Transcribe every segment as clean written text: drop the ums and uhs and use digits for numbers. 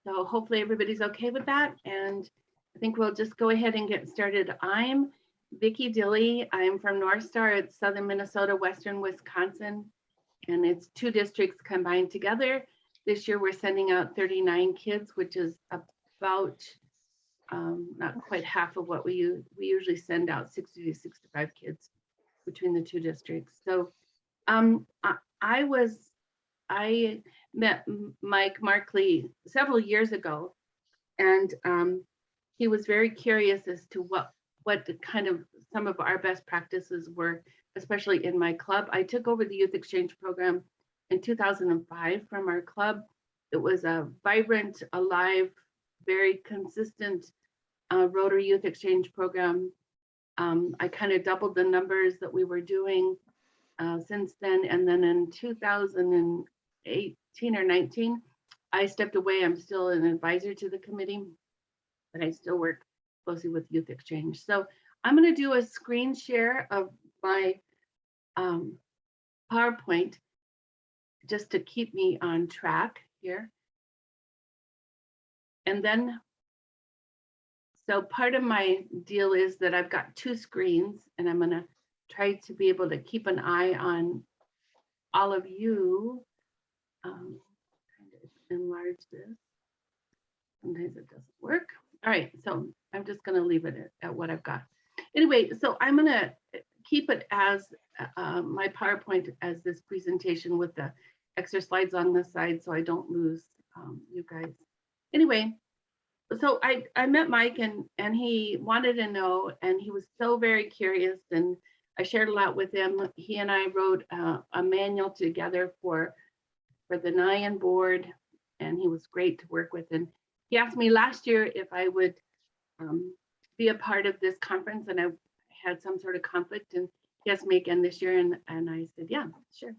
So hopefully everybody's okay with that. And I think we'll just go ahead and get started. I'm Vicki Dilley. I'm from North Star. It's Southern Minnesota, Western Wisconsin, and it's 2 districts combined together. This year we're sending out 39 kids, which is about not quite half of what we usually send out, 60 to 65 kids between the 2 districts. So I met Mike Markley several years ago, and he was very curious as to what kind of some of our best practices were, especially in my club. I took over the Youth Exchange program in 2005 from our club. It was a vibrant, alive, very consistent Rotary Youth Exchange program. I kind of doubled the numbers that we were doing since then. And then in 2018 or 19, I stepped away. I'm still an advisor to the committee, but I still work closely with Youth Exchange. So I'm going to do a screen share of my PowerPoint just to keep me on track here. And then, so part of my deal is that I've got 2 screens, and I'm going to try to be able to keep an eye on all of you. Trying to enlarge this. Sometimes it doesn't work. All right, so I'm just going to leave it at what I've got. Anyway, so I'm going to keep it as my PowerPoint as this presentation with the extra slides on the side so I don't lose you guys. Anyway, so I met Mike and he wanted to know, and he was so very curious, and I shared a lot with him. He and I wrote a manual together for the NIAN board, and he was great to work with. And he asked me last year if I would be a part of this conference, and I had some sort of conflict, and he asked me again this year, and I said, yeah, sure.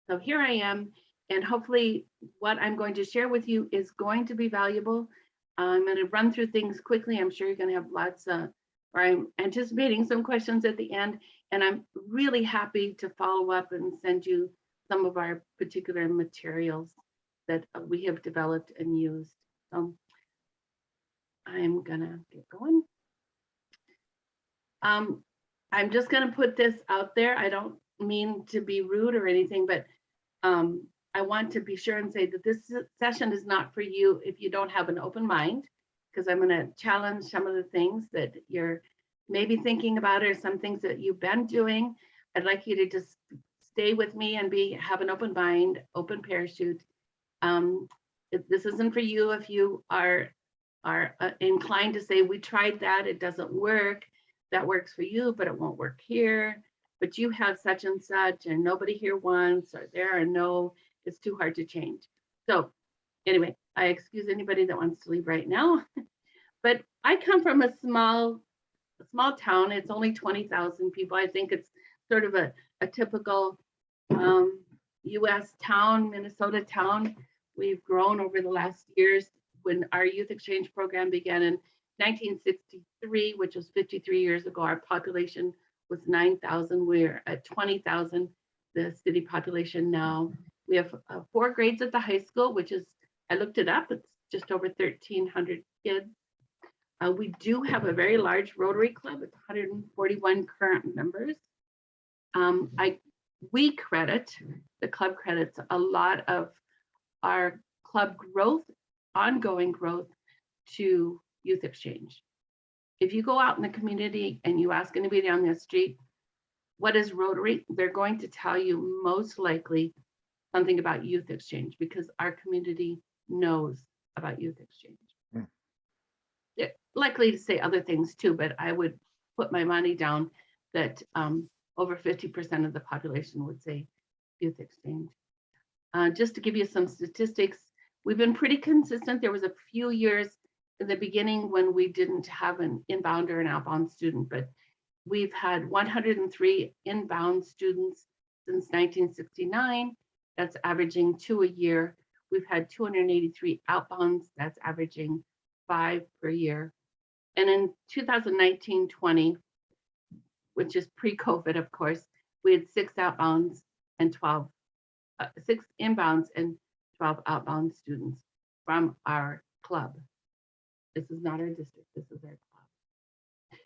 So here I am, and hopefully what I'm going to share with you is going to be valuable. I'm going to run through things quickly. I'm sure you're going to have lots or I'm anticipating some questions at the end, and I'm really happy to follow up and send you some of our particular materials that we have developed and used. So I'm gonna get going. I'm just gonna put this out there. I don't mean to be rude or anything, but I want to be sure and say that this session is not for you if you don't have an open mind, because I'm gonna challenge some of the things that you're maybe thinking about or some things that you've been doing. I'd like you to just stay with me and have an open mind, open parachute. This isn't for you if you are inclined to say, we tried that, it doesn't work. That works for you, but it won't work here. But you have such and such, and nobody here wants, or there or no, it's too hard to change. So anyway, I excuse anybody that wants to leave right now. But I come from a small town. It's only 20,000 people. I think it's sort of a typical US town, Minnesota town. We've grown over the last years. When our youth exchange program began in 1963, which was 53 years ago, our population was 9,000. We're at 20,000, the city population now. We have 4 grades at the high school, which is, I looked it up, it's just over 1,300 kids. We do have a very large Rotary Club with 141 current members. The club credits a lot of our club growth, ongoing growth, to youth exchange. If you go out in the community and you ask anybody on the street, what is Rotary? They're going to tell you most likely something about youth exchange, because our community knows about youth exchange. They're likely to say other things too, but I would put my money down that over 50% of the population would say youth exchange. Just to give you some statistics, we've been pretty consistent. There was a few years in the beginning when we didn't have an inbound or an outbound student, but we've had 103 inbound students since 1969. That's averaging 2 a year. We've had 283 outbounds. That's averaging 5 per year. And in 2019-20, which is pre-COVID, of course, we had 6 outbounds and 12 6 inbounds and 12 outbound students from our club. This is not our district, this is our club.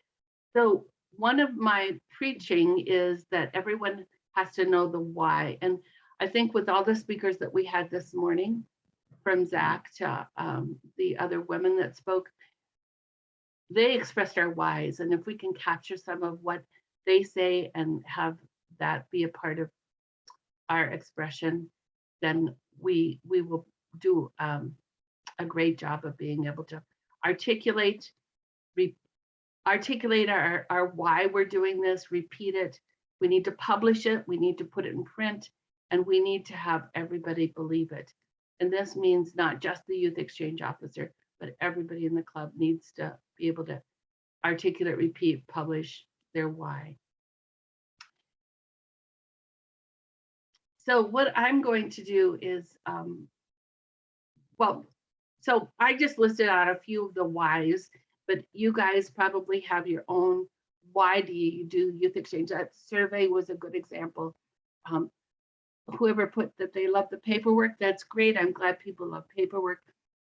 So one of my preaching is that everyone has to know the why. And I think with all the speakers that we had this morning, from Zach to the other women that spoke, they expressed our whys. And if we can capture some of what they say and have that be a part of our expression, then we will do a great job of being able to articulate our why we're doing this, repeat it. We need to publish it, we need to put it in print, and we need to have everybody believe it. And this means not just the youth exchange officer, but everybody in the club needs to be able to articulate, repeat, publish their why. So what I'm going to do is, so I just listed out a few of the whys, but you guys probably have your own. Why do you do youth exchange? That survey was a good example. Whoever put that they love the paperwork, that's great. I'm glad people love paperwork,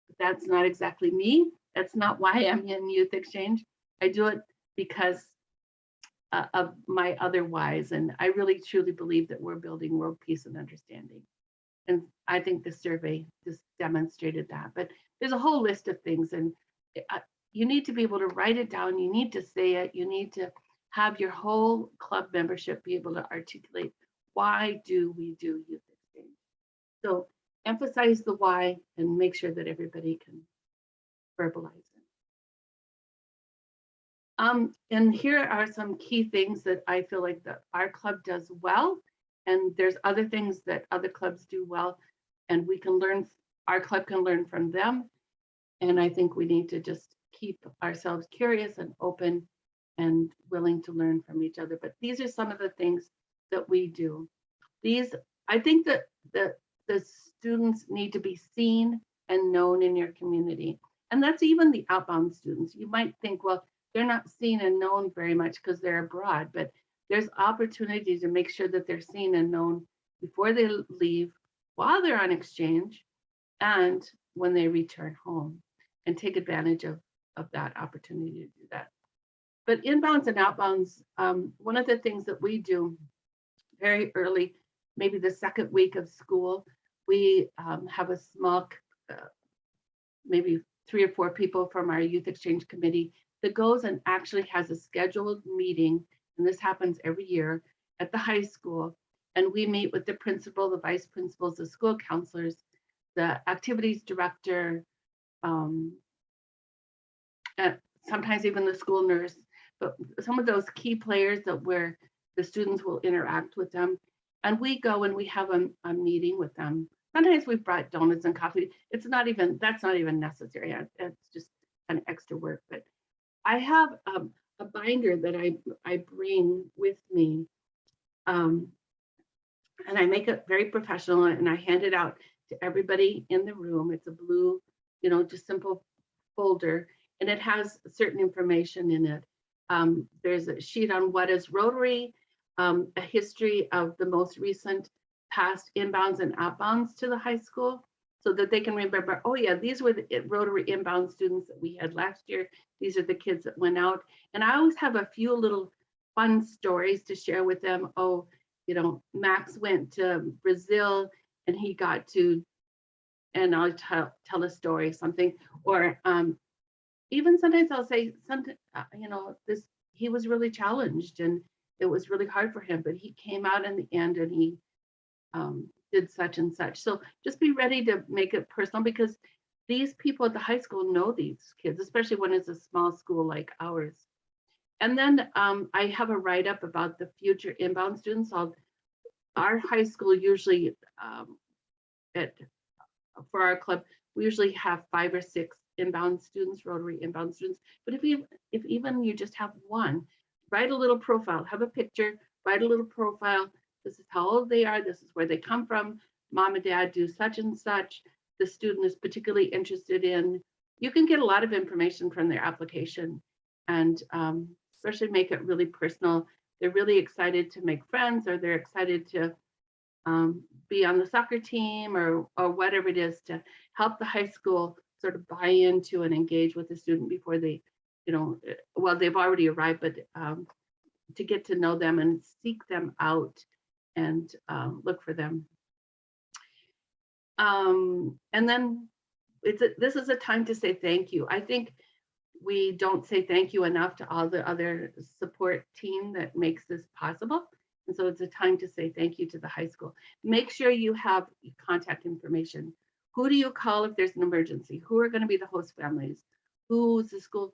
but that's not exactly me. That's not why I'm in youth exchange. I do it because of my other whys, and I really truly believe that we're building world peace and understanding. And I think the survey just demonstrated that. But there's a whole list of things, and you need to be able to write it down. You need to say it. You need to have your whole club membership be able to articulate, why do we do youth exchange? So emphasize the why and make sure that everybody can verbalize it. And here are some key things that I feel like that our club does well, and there's other things that other clubs do well, and we can learn, our club can learn from them. And I think we need to just keep ourselves curious and open and willing to learn from each other. But these are some of the things that we do. I think that the students need to be seen and known in your community. And that's even the outbound students. You might think, well, they're not seen and known very much because they're abroad, but there's opportunity to make sure that they're seen and known before they leave, while they're on exchange, and when they return home, and take advantage of that opportunity to do that. But inbounds and outbounds, one of the things that we do very early, maybe the second week of school, we have a small, maybe 3 or 4 people from our youth exchange committee that goes and actually has a scheduled meeting, and this happens every year at the high school. And we meet with the principal, the vice principals, the school counselors, the activities director, sometimes even the school nurse, but some of those key players that where the students will interact with them. And we go and we have a meeting with them. Sometimes we've brought donuts and coffee. That's not even necessary. It's just an extra work. But I have a binder that I bring with me, and I make it very professional, and I hand it out to everybody in the room. It's a blue, just simple folder, and it has certain information in it. There's a sheet on what is Rotary, a history of the most recent past inbounds and outbounds to the high school, so that they can remember, oh yeah, these were the Rotary inbound students that we had last year. These are the kids that went out. And I always have a few little fun stories to share with them. Oh, Max went to Brazil and he got to, and I'll tell a story, something, or even sometimes I'll say something, he was really challenged and it was really hard for him, but he came out in the end and he did such and such. So just be ready to make it personal, because these people at the high school know these kids, especially when it's a small school like ours. And then I have a write-up about the future inbound students. Our high school usually, for our club, we usually have 5 or 6 inbound students, Rotary inbound students. But if even you just have one, write a little profile, have a picture, write a little profile. This is how old they are. This is where they come from. Mom and dad do such and such. The student is particularly interested in. You can get a lot of information from their application, and especially make it really personal. They're really excited to make friends, or they're excited to be on the soccer team or whatever it is to help the high school sort of buy into and engage with the student before they, well, they've already arrived, but to get to know them and seek them out and look for them. And then this is a time to say thank you. I think we don't say thank you enough to all the other support team that makes this possible. And so it's a time to say thank you to the high school. Make sure you have contact information. Who do you call if there's an emergency? Who are going to be the host families? Who's the school,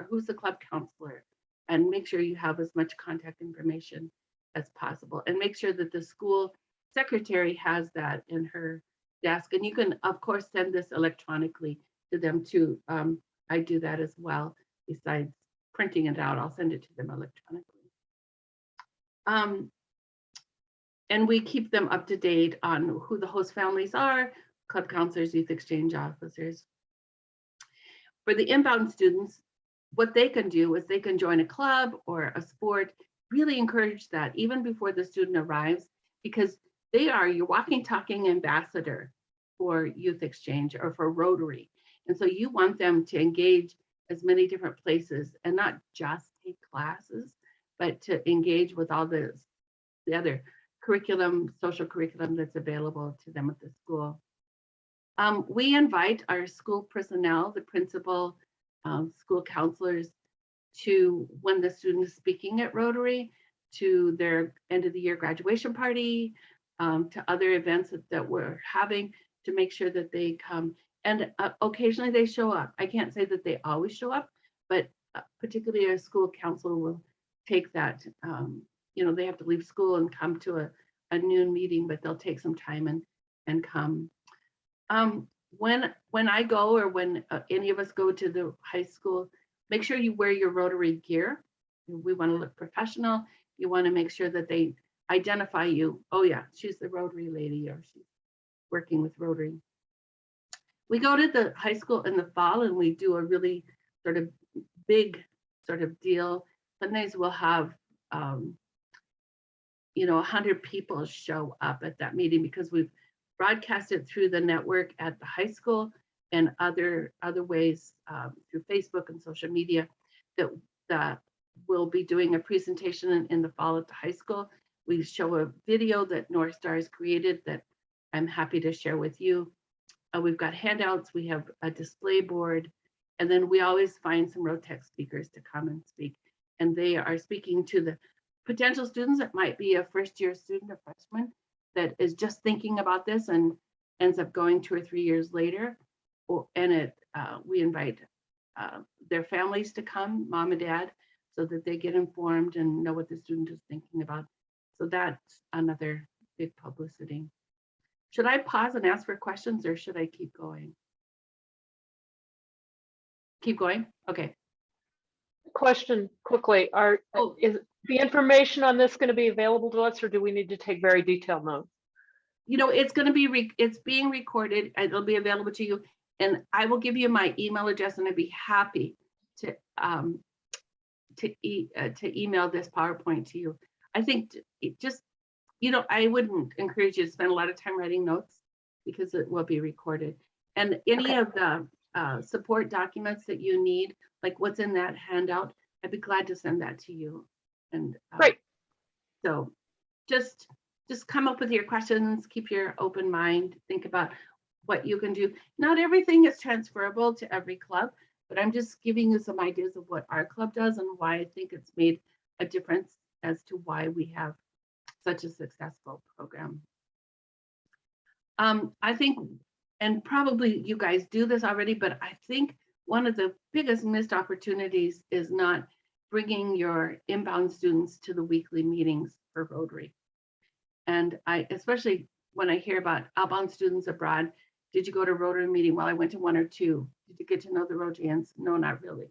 who's the club counselor? And make sure you have as much contact information as possible. And make sure that the school secretary has that in her desk. And you can, of course, send this electronically to them too. I do that as well. Besides printing it out, I'll send it to them electronically. And we keep them up to date on who the host families are, club counselors, youth exchange officers. For the inbound students, what they can do is they can join a club or a sport. Really encourage that even before the student arrives, because they are your walking, talking ambassador for youth exchange or for Rotary. And so you want them to engage as many different places and not just take classes, but to engage with all the other curriculum, social curriculum that's available to them at the school. We invite our school personnel, the principal, school counselors, to when the student is speaking at Rotary, to their end of the year graduation party, to other events that we're having, to make sure that they come. And occasionally they show up. I can't say that they always show up, but particularly a school counselor will take that. They have to leave school and come to a noon meeting, but they'll take some time and come. When I go or when any of us go to the high school, make sure you wear your Rotary gear. We want to look professional. You want to make sure that they identify you. Oh yeah, she's the Rotary lady, or she's working with Rotary. We go to the high school in the fall and we do a really sort of big sort of deal. Sometimes we'll have 100 people show up at that meeting because we've broadcast it through the network at the high school and other ways through Facebook and social media that we'll be doing a presentation in the fall at the high school. We show a video that North Star has created that I'm happy to share with you. We've got handouts, we have a display board, and then we always find some Rotech speakers to come and speak. And they are speaking to the potential students. That might be a first-year student, a freshman, that is just thinking about this and ends up going 2 or 3 years later. And we invite their families to come, mom and dad, so that they get informed and know what the student is thinking about. So that's another big publicity. Should I pause and ask for questions or should I keep going? Keep going? Okay. Question quickly, is the information on this going to be available to us, or do we need to take very detailed notes? It's going to be, it's being recorded and it'll be available to you. And I will give you my email address and I'd be happy to email this PowerPoint to you. I think it just, I wouldn't encourage you to spend a lot of time writing notes because it will be recorded. And any of the support documents that you need, like what's in that handout, I'd be glad to send that to you. And great. So just come up with your questions, keep your open mind, think about what you can do. Not everything is transferable to every club, but I'm just giving you some ideas of what our club does and why I think it's made a difference as to why we have such a successful program. I think, and probably you guys do this already, but I think one of the biggest missed opportunities is not bringing your inbound students to the weekly meetings for Rotary. And especially when I hear about outbound students abroad, did you go to a Rotary meeting? Well, I went to 1 or 2. Did you get to know the Rotarians? No, not really.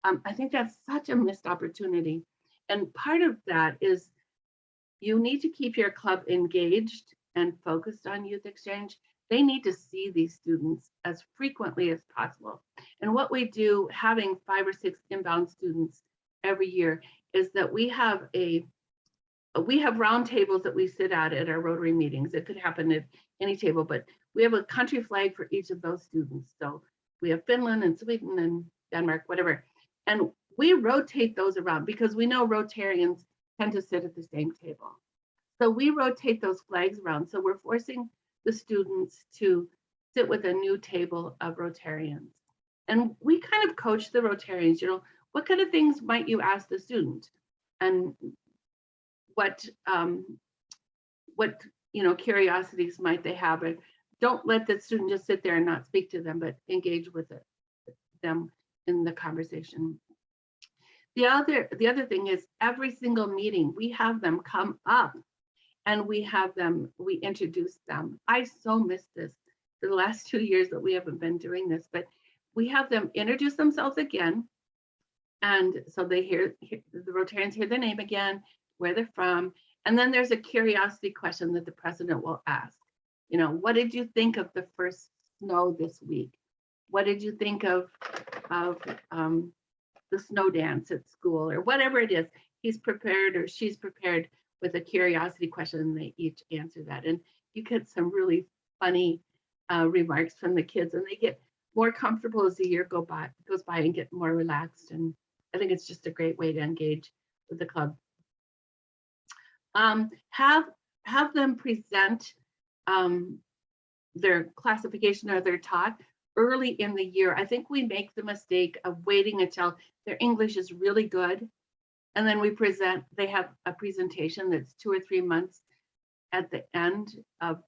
I think that's such a missed opportunity. And part of that is you need to keep your club engaged and focused on youth exchange. They need to see these students as frequently as possible. And what we do, having 5 or 6 inbound students every year, is that we have we have round tables that we sit at our Rotary meetings. It could happen at any table, but we have a country flag for each of those students. So we have Finland and Sweden and Denmark, whatever. And we rotate those around because we know Rotarians tend to sit at the same table. So we rotate those flags around. So we're forcing the students to sit with a new table of Rotarians. And we kind of coach the Rotarians, you know, what kind of things might you ask the student? And what you know, curiosities might they have? And don't let the student just sit there and not speak to them, but engage with them in the conversation. The other thing is every single meeting we have them come up and we introduce them. I so miss this for the last 2 years that we haven't been doing this, but we have them introduce themselves again. And so they the Rotarians hear their name again, where they're from. And then there's a curiosity question that the president will ask. You know, what did you think of the first snow this week? What did you think of the snow dance at school, or whatever it is? He's prepared or she's prepared with a curiosity question, and they each answer that. And you get some really funny remarks from the kids, and they get more comfortable as the year goes by and get more relaxed. And I think it's just a great way to engage with the club. Have them present their classification or their talk early in the year. I think we make the mistake of waiting until their English is really good, and then they have a presentation that's 2 or 3 months at the end of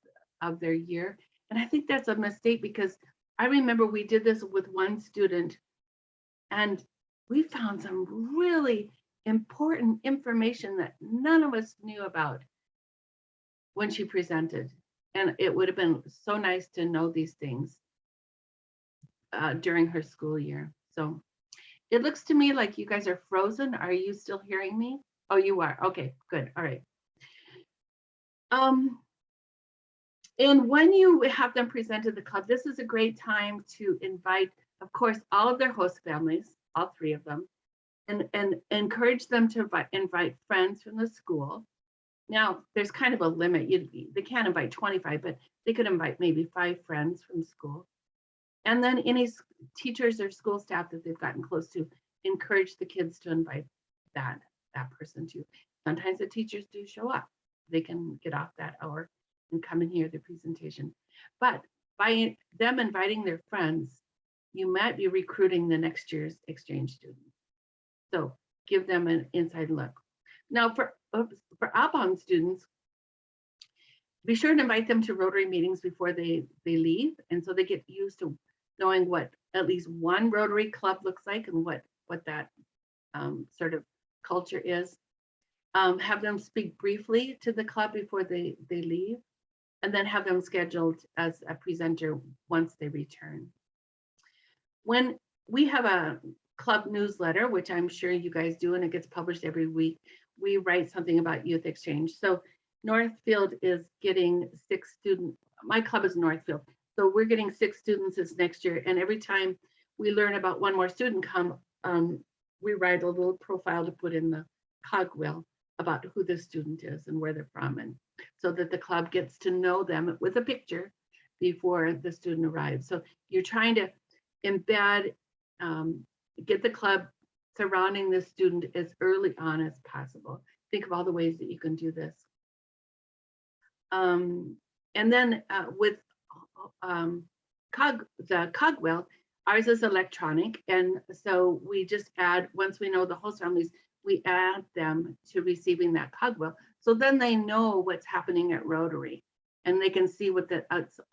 their year. And I think that's a mistake, because I remember we did this with one student and we found some really important information that none of us knew about when she presented. And it would have been so nice to know these things during her school year. So it looks to me like you guys are frozen. Are you still hearing me? Oh, you are. Okay, good. All right. And when you have them present to the club, this is a great time to invite, of course, all of their host families, all 3 of them, and encourage them to invite friends from the school. Now, there's kind of a limit. They can't invite 25, but they could invite maybe 5 friends from school. And then any teachers or school staff that they've gotten close to, encourage the kids to invite that person too. Sometimes the teachers do show up. They can get off that hour and come and hear the presentation. But by them inviting their friends, you might be recruiting the next year's exchange students. So give them an inside look. Now for outbound students, be sure to invite them to Rotary meetings before they leave. And so they get used to knowing what at least one Rotary club looks like and what that sort of culture is. Have them speak briefly to the club before they leave, and then have them scheduled as a presenter once they return. When we have a club newsletter, which I'm sure you guys do, and it gets published every week, we write something about Youth Exchange. So Northfield is getting 6 students. My club is Northfield. So we're getting 6 students this next year. And every time we learn about one more student come, we write a little profile to put in the cogwheel about who the student is and where they're from, and so that the club gets to know them with a picture before the student arrives. So you're trying to embed, get the club surrounding the student as early on as possible. Think of all the ways that you can do this. And then with the cogwheel, ours is electronic. And so we just add, once we know the host families, we add them to receiving that cogwheel. So then they know what's happening at Rotary, and they can see what's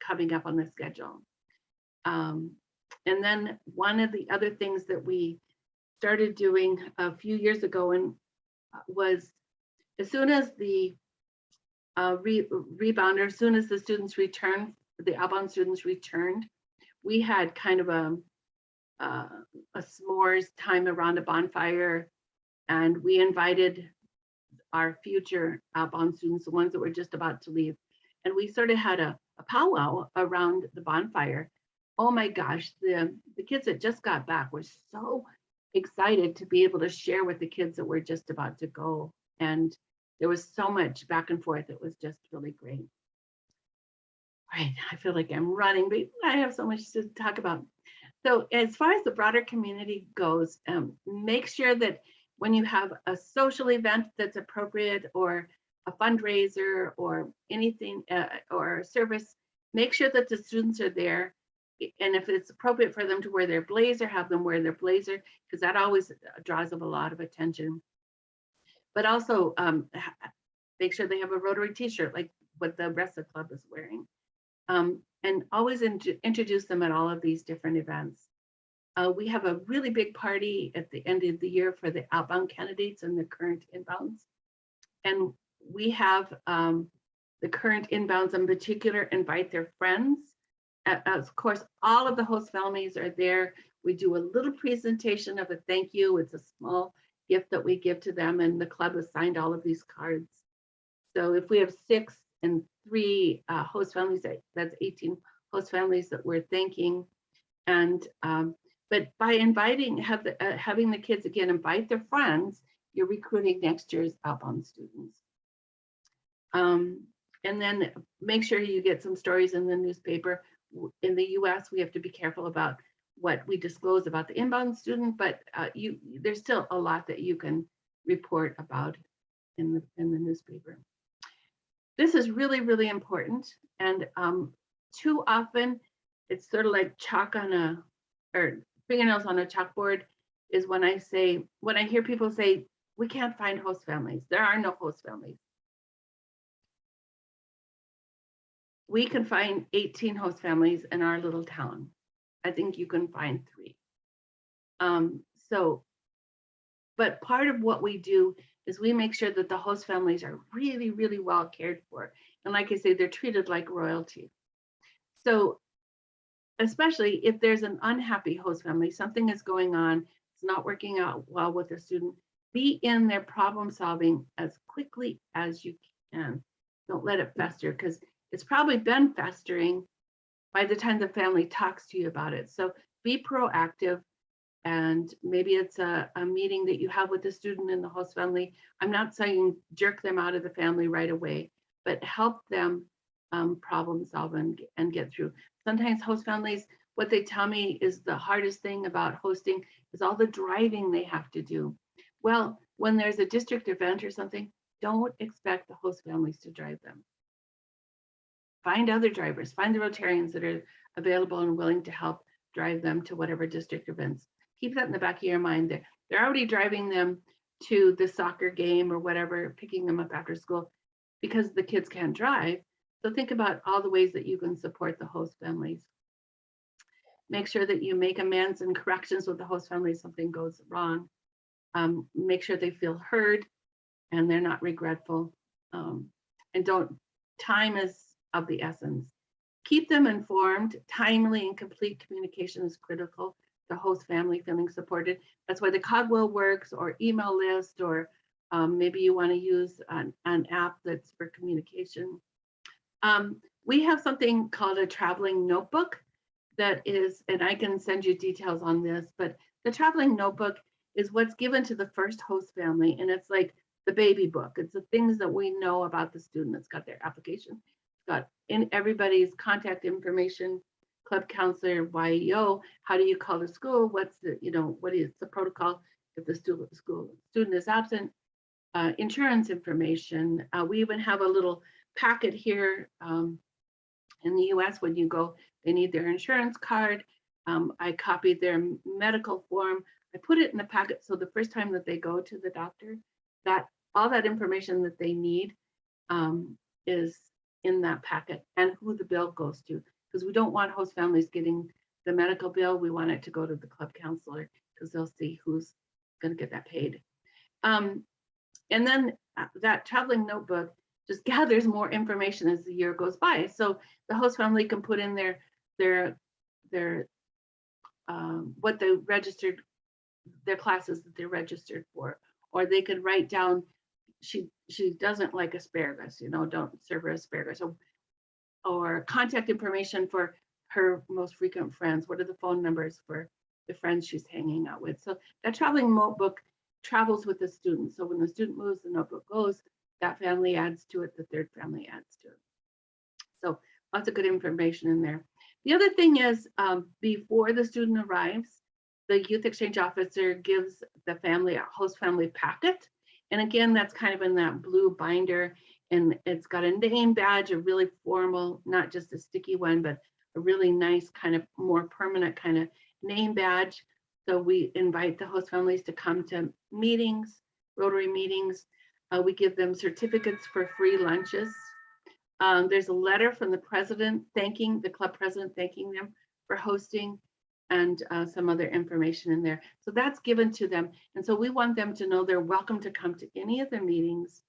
coming up on the schedule. And then one of the other things that we started doing a few years ago and was, as soon as the rebounder, as soon as the students returned, the outbound students returned, we had kind of a s'mores time around a bonfire, and we invited our future outbound students, the ones that were just about to leave, and we sort of had a powwow around the bonfire. Oh my gosh, the kids that just got back were so excited to be able to share with the kids that were just about to go. And there was so much back and forth. It was just really great. Right, I feel like I'm running, but I have so much to talk about. So as far as the broader community goes, make sure that when you have a social event that's appropriate, or a fundraiser, or anything, or a service, make sure that the students are there. And if it's appropriate for them to wear their blazer, have them wear their blazer, because that always draws up a lot of attention. But also make sure they have a Rotary t-shirt like what the rest of the club is wearing. And always introduce them at all of these different events. We have a really big party at the end of the year for the outbound candidates and the current inbounds. And we have the current inbounds in particular invite their friends. Of course, all of the host families are there. We do a little presentation of a thank you. It's a small gift that we give to them, and the club has signed all of these cards. So if we have 6 and 3 host families, that's 18 host families that we're thanking. And but by inviting, having the kids again invite their friends, you're recruiting next year's outbound students. And then make sure you get some stories in the newspaper. In the US, we have to be careful about what we disclose about the inbound student, but there's still a lot that you can report about in the newspaper. This is really, really important. And too often, it's sort of like or fingernails on a chalkboard, is when I hear people say, we can't find host families. There are no host families. We can find 18 host families in our little town. I think you can find 3. But part of what we do is we make sure that the host families are really, really well cared for. And like I say, they're treated like royalty. So especially if there's an unhappy host family, something is going on, it's not working out well with the student, be in their problem solving as quickly as you can. Don't let it fester, because it's probably been festering by the time the family talks to you about it. So be proactive. And maybe it's a meeting that you have with the student and the host family. I'm not saying jerk them out of the family right away, but help them problem solve and get through. Sometimes host families, what they tell me is the hardest thing about hosting is all the driving they have to do. Well, when there's a district event or something, don't expect the host families to drive them. Find other drivers, find the Rotarians that are available and willing to help drive them to whatever district events. Keep that in the back of your mind. They're already driving them to the soccer game or whatever, picking them up after school because the kids can't drive. So think about all the ways that you can support the host families. Make sure that you make amends and corrections with the host family if something goes wrong. Make sure they feel heard and they're not regretful. Time is of the essence. Keep them informed. Timely and complete communication is critical. The host family feeling supported. That's why the Cogwheel works, or email list, or maybe you want to use an app that's for communication. We have something called a traveling notebook that is, and I can send you details on this, but the traveling notebook is what's given to the first host family, and it's like the baby book. It's the things that we know about the student. It's got their application, it's got in everybody's contact information, club counselor, YEO, how do you call the school, what's the, what is the protocol if the student is absent, insurance information. We even have a little packet here in the US. When you go, they need their insurance card. I copied their medical form. I put it in the packet, so the first time that they go to the doctor, that all that information that they need is in that packet, and who the bill goes to, because we don't want host families getting the medical bill. We want it to go to the club counselor, because they'll see who's going to get that paid. And then that traveling notebook just gathers more information as the year goes by. So the host family can put in their what they registered, their classes that they're registered for, or they could write down, she doesn't like asparagus, don't serve her asparagus, or contact information for her most frequent friends. What are the phone numbers for the friends she's hanging out with? So that traveling notebook travels with the student. So when the student moves, the notebook goes. that family adds to it, the third family adds to it. So lots of good information in there. The other thing is before the student arrives, the youth exchange officer gives the family a host family packet. And again, that's kind of in that blue binder, and it's got a name badge, a really formal, not just a sticky one, but a really nice kind of more permanent kind of name badge. So we invite the host families to come to meetings, Rotary meetings. We give them certificates for free lunches. There's a letter from the president thanking the club president, thanking them for hosting, and some other information in there. So that's given to them. And so we want them to know they're welcome to come to any of the meetings.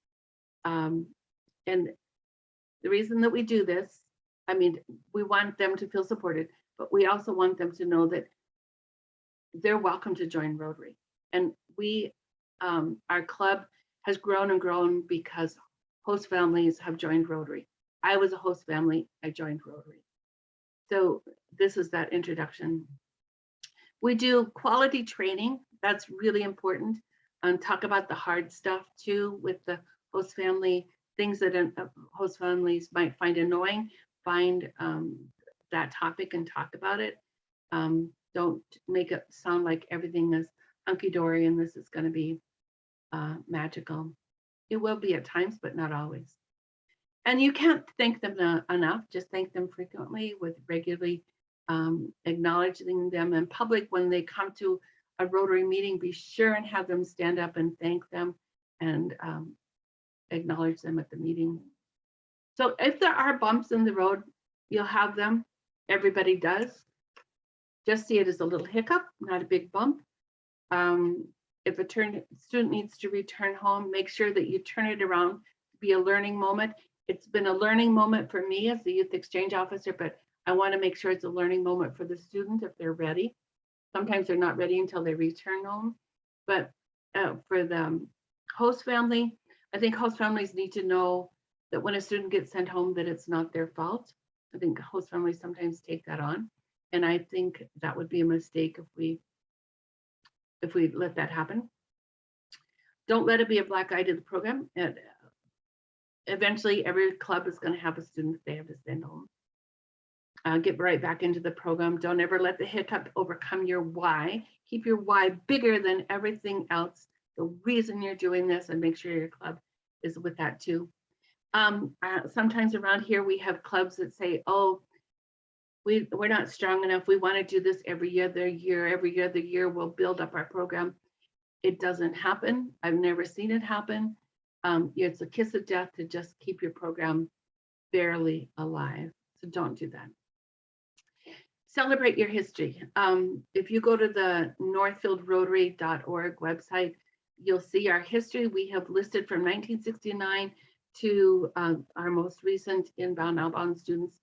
And the reason that we do this, I mean, we want them to feel supported, but we also want them to know that they're welcome to join Rotary. And we, our club has grown and grown because host families have joined Rotary. I was a host family, I joined Rotary. So this is that introduction. We do quality training, that's really important. And talk about the hard stuff too with the host family, things that host families might find annoying, find that topic and talk about it. Don't make it sound like everything is hunky-dory and this is gonna be magical. It will be at times, but not always. And you can't thank them enough, just thank them frequently with regularly acknowledging them in public. When they come to a Rotary meeting, be sure and have them stand up and thank them and acknowledge them at the meeting. So if there are bumps in the road, you'll have them, everybody does. Just see it as a little hiccup, not a big bump. If a student needs to return home, make sure that you turn it around to be a learning moment. It's been a learning moment for me as the youth exchange officer, but I want to make sure it's a learning moment for the student if they're ready. Sometimes they're not ready until they return home. But for the host family, I think host families need to know that when a student gets sent home, that it's not their fault. I think host families sometimes take that on. And I think that would be a mistake if we let that happen. Don't let it be a black eye to the program. And eventually every club is going to have a student they have to send home. Get right back into the program. Don't ever let the hiccup overcome your why. Keep your why bigger than everything else. The reason you're doing this, and make sure your club is with that too. Sometimes around here we have clubs that say, oh, we're not strong enough. We want to do this every other year, we'll build up our program. It doesn't happen. I've never seen it happen. It's a kiss of death to just keep your program barely alive. So don't do that. Celebrate your history. If you go to the northfieldrotary.org website, you'll see our history. We have listed from 1969 to our most recent inbound, outbound students,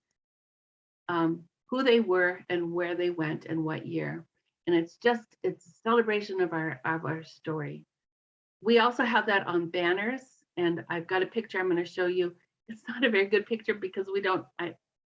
who they were and where they went and what year. And it's a celebration of our story. We also have that on banners, and I've got a picture I'm going to show you. It's not a very good picture because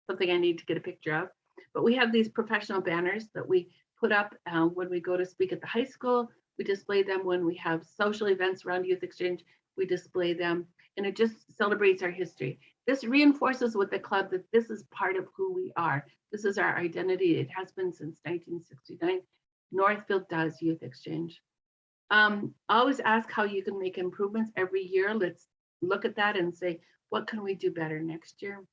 something I need to get a picture of, but we have these professional banners that we put up when we go to speak at the high school. We display them when we have social events around Youth Exchange. We display them, and it just celebrates our history. This reinforces with the club that this is part of who we are. This is our identity. It has been since 1969. Northfield does Youth Exchange. Always ask how you can make improvements every year. Let's look at that and say, what can we do better next year?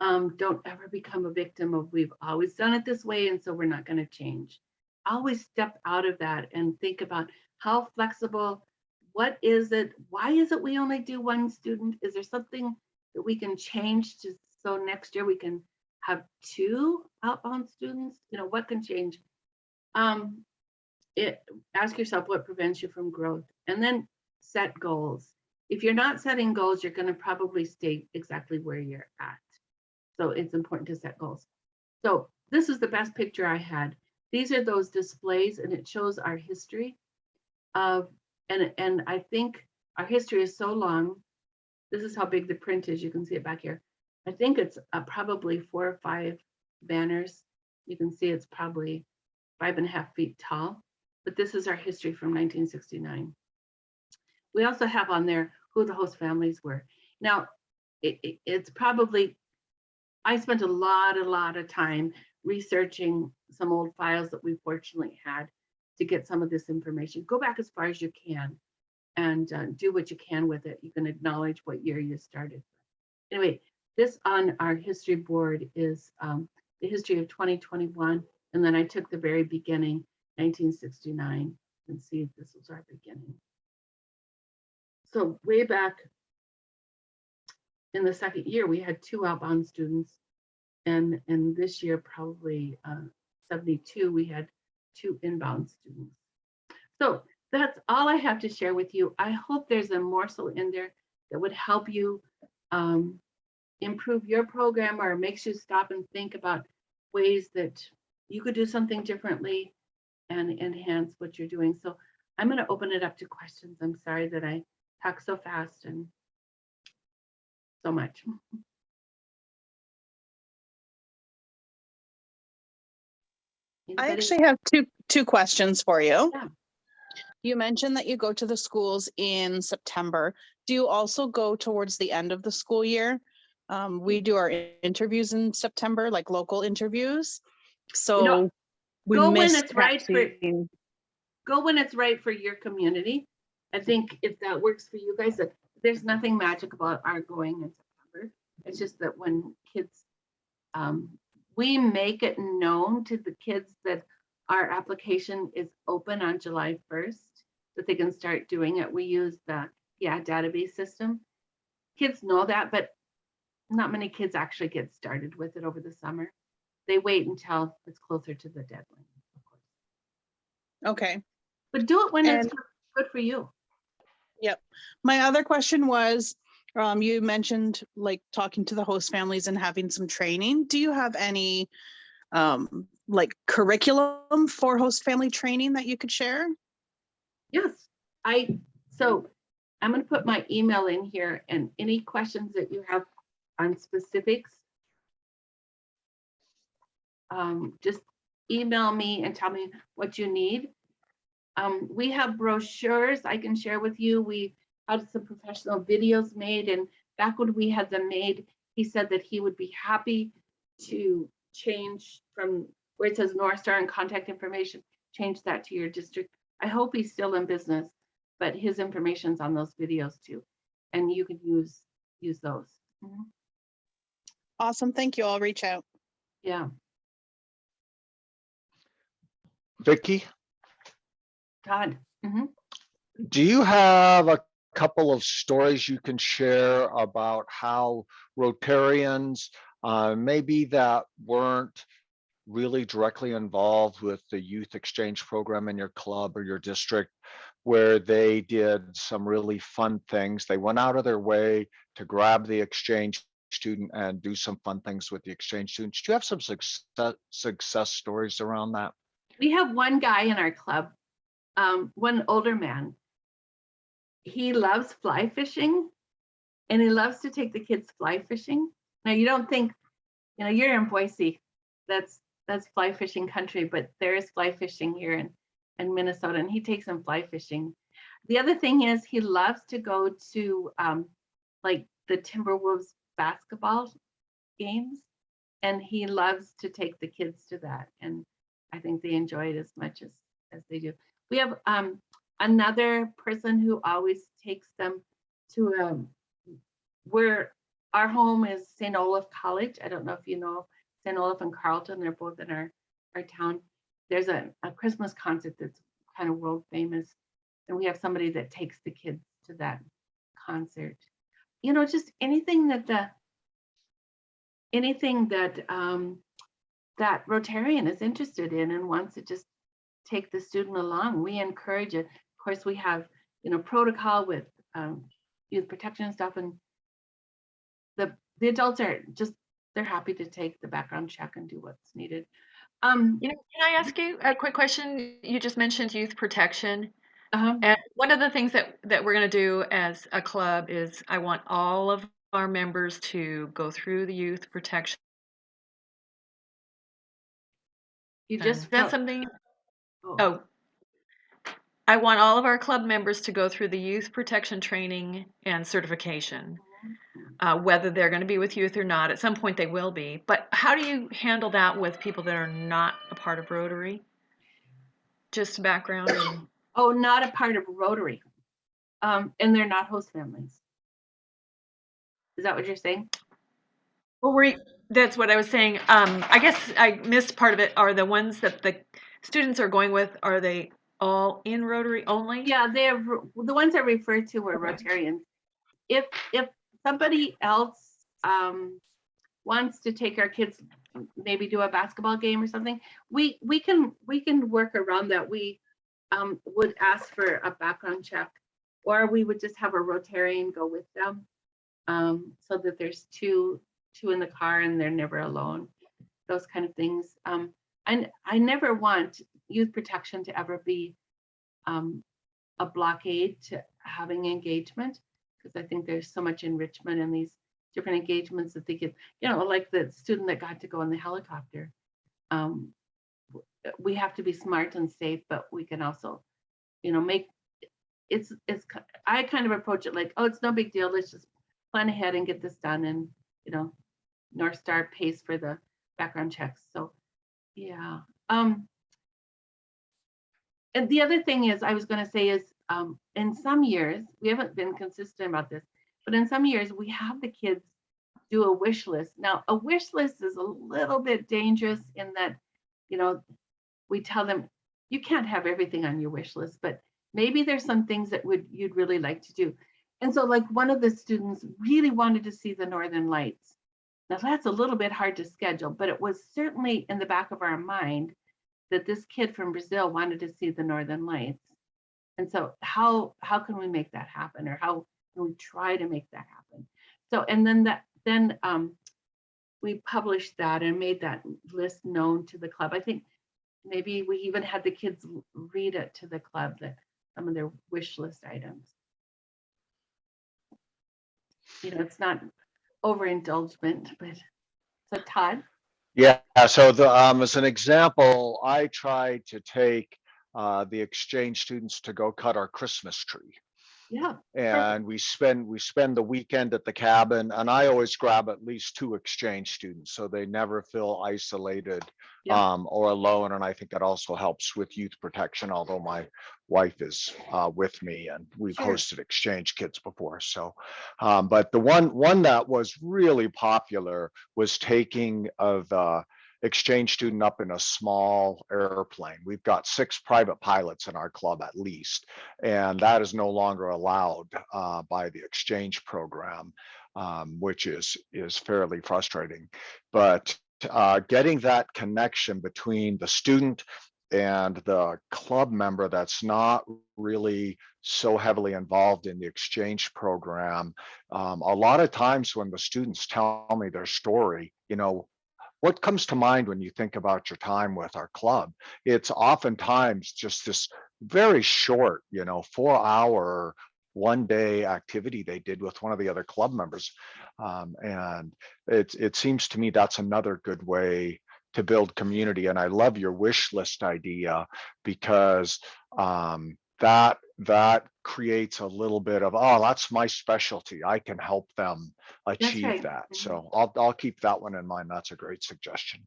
Don't ever become a victim of we've always done it this way, and so we're not going to change. Always step out of that and think about how flexible, what is it? Why is it we only do one student? Is there something that we can change so next year we can have 2 outbound students? What can change? Ask yourself what prevents you from growth, and then set goals. If you're not setting goals, you're going to probably stay exactly where you're at. So it's important to set goals. So this is the best picture I had. These are those displays, and it shows our history of, and I think our history is so long. This is how big the print is. You can see it back here. I think it's probably 4 or 5 banners. You can see it's probably 5.5 feet tall, but this is our history from 1969. We also have on there who the host families were. Now, it's probably, I spent a lot of time researching some old files that we fortunately had to get some of this information. Go back as far as you can and do what you can with it. You can acknowledge what year you started. Anyway, this on our history board is the history of 2021. And then I took the very beginning, 1969, and see if this was our beginning. So way back in the second year, we had 2 outbound students. And this year, probably 72, we had 2 inbound students. So that's all I have to share with you. I hope there's a morsel in there that would help you improve your program, or makes you stop and think about ways that you could do something differently and enhance what you're doing. So I'm going to open it up to questions. I'm sorry that I talk so fast and so much. I Anybody? actually have two questions for you. Yeah. You mentioned that you go to the schools in September. Do you also go towards the end of the school year? We do our interviews in September, like local interviews. So we go when miss it's right for catching. go when it's right for your community. I think if that works for you guys, there's nothing magic about our going in September. It's just that when kids, we make it known to the kids that our application is open on July 1st, that they can start doing it. We use the database system. Kids know that, but not many kids actually get started with it over the summer. They wait until it's closer to the deadline, of course. Okay. But do it when it's good for you. Yep. My other question was, you mentioned like talking to the host families and having some training. Do you have any like curriculum for host family training that you could share? Yes. So I'm going to put my email in here, and any questions that you have on specifics, just email me and tell me what you need. We have brochures I can share with you. We had some professional videos made, and back when we had them made, he said that he would be happy to change from where it says North Star and contact information, change that to your district. I hope he's still in business, but his information's on those videos too, and you can use those. Mm-hmm. Awesome. Thank you. I'll reach out. Yeah. Vicki, Todd. Mm-hmm. do you have a couple of stories you can share about how Rotarians, maybe that weren't really directly involved with the youth exchange program in your club or your district, where they did some really fun things? They went out of their way to grab the exchange student and do some fun things with the exchange students. Do you have some success stories around that? We have one guy in our club, one older man. He loves fly fishing, and he loves to take the kids fly fishing. Now, you don't think, you're in Boise, that's fly fishing country, but there is fly fishing here in Minnesota, and he takes them fly fishing. The other thing is he loves to go to like the Timberwolves basketball games, and he loves to take the kids to that. And I think they enjoy it as much as they do. We have another person who always takes them to where our home is St. Olaf College. I don't know if you know St. Olaf and Carleton, they're both in our town. There's a Christmas concert that's kind of world famous, and we have somebody that takes the kids to that concert. Just anything that that Rotarian is interested in and wants to just take the student along, we encourage it. Of course, we have protocol with youth protection and stuff, and the adults are just, they're happy to take the background check and do what's needed. Can I ask you a quick question? You just mentioned youth protection. And one of the things that we're going to do as a club is I want all of our members to go through the youth protection. You just Is that something? Oh. Oh, I want all of our club members to go through the youth protection training and certification. Whether they're going to be with youth or not, at some point they will be. But how do you handle that with people that are not a part of Rotary? Just background. Oh, not a part of Rotary. And they're not host families. Is that what you're saying? Well, that's what I was saying. I guess I missed part of it. Are the ones that the students are going with, are they all in Rotary only? Yeah, they're the ones I referred to were Rotarians. If somebody else wants to take our kids, maybe do a basketball game or something, we can work around that. We would ask for a background check, or we would just have a Rotarian go with them, so that there's two in the car and they're never alone. Those kind of things. And I never want youth protection to ever be a blockade to having engagement, because I think there's so much enrichment in these different engagements that they get, like the student that got to go in the helicopter. We have to be smart and safe, but we can also, make it's I kind of approach it like, oh, it's no big deal. Let's just plan ahead and get this done. And, North Star pays for the background checks. So yeah. And the other thing is, I was going to say is, in some years, we haven't been consistent about this, but in some years we have the kids do a wish list. Now, a wish list is a little bit dangerous in that, we tell them you can't have everything on your wish list, but maybe there's some things that you'd really like to do. And so, like, one of the students really wanted to see the Northern Lights. Now, that's a little bit hard to schedule, but it was certainly in the back of our mind that this kid from Brazil wanted to see the Northern Lights. And so how can we make that happen, or how can we try to make that happen? So, and then we published that and made that list known to the club. I think maybe we even had the kids read it to the club, that some of their wish list items. It's not overindulgent, but so Todd. Yeah, so as an example, I tried to take the exchange students to go cut our Christmas tree. Yeah. And we spend the weekend at the cabin, and I always grab at least 2 exchange students so they never feel isolated or alone. And I think that also helps with youth protection, although my wife is with me and we've hosted exchange kids before. So but the one that was really popular was taking the exchange student up in a small airplane. We've got 6 private pilots in our club at least, and that is no longer allowed by the exchange program, which is fairly frustrating. But getting that connection between the student and the club member that's not really so heavily involved in the exchange program, a lot of times when the students tell me their story, what comes to mind when you think about your time with our club? It's oftentimes just this very short, 4-hour, one-day activity they did with one of the other club members. And it seems to me that's another good way to build community. And I love your wish list idea, because that creates a little bit of, oh, that's my specialty, I can help them achieve that. So I'll keep that one in mind. That's a great suggestion.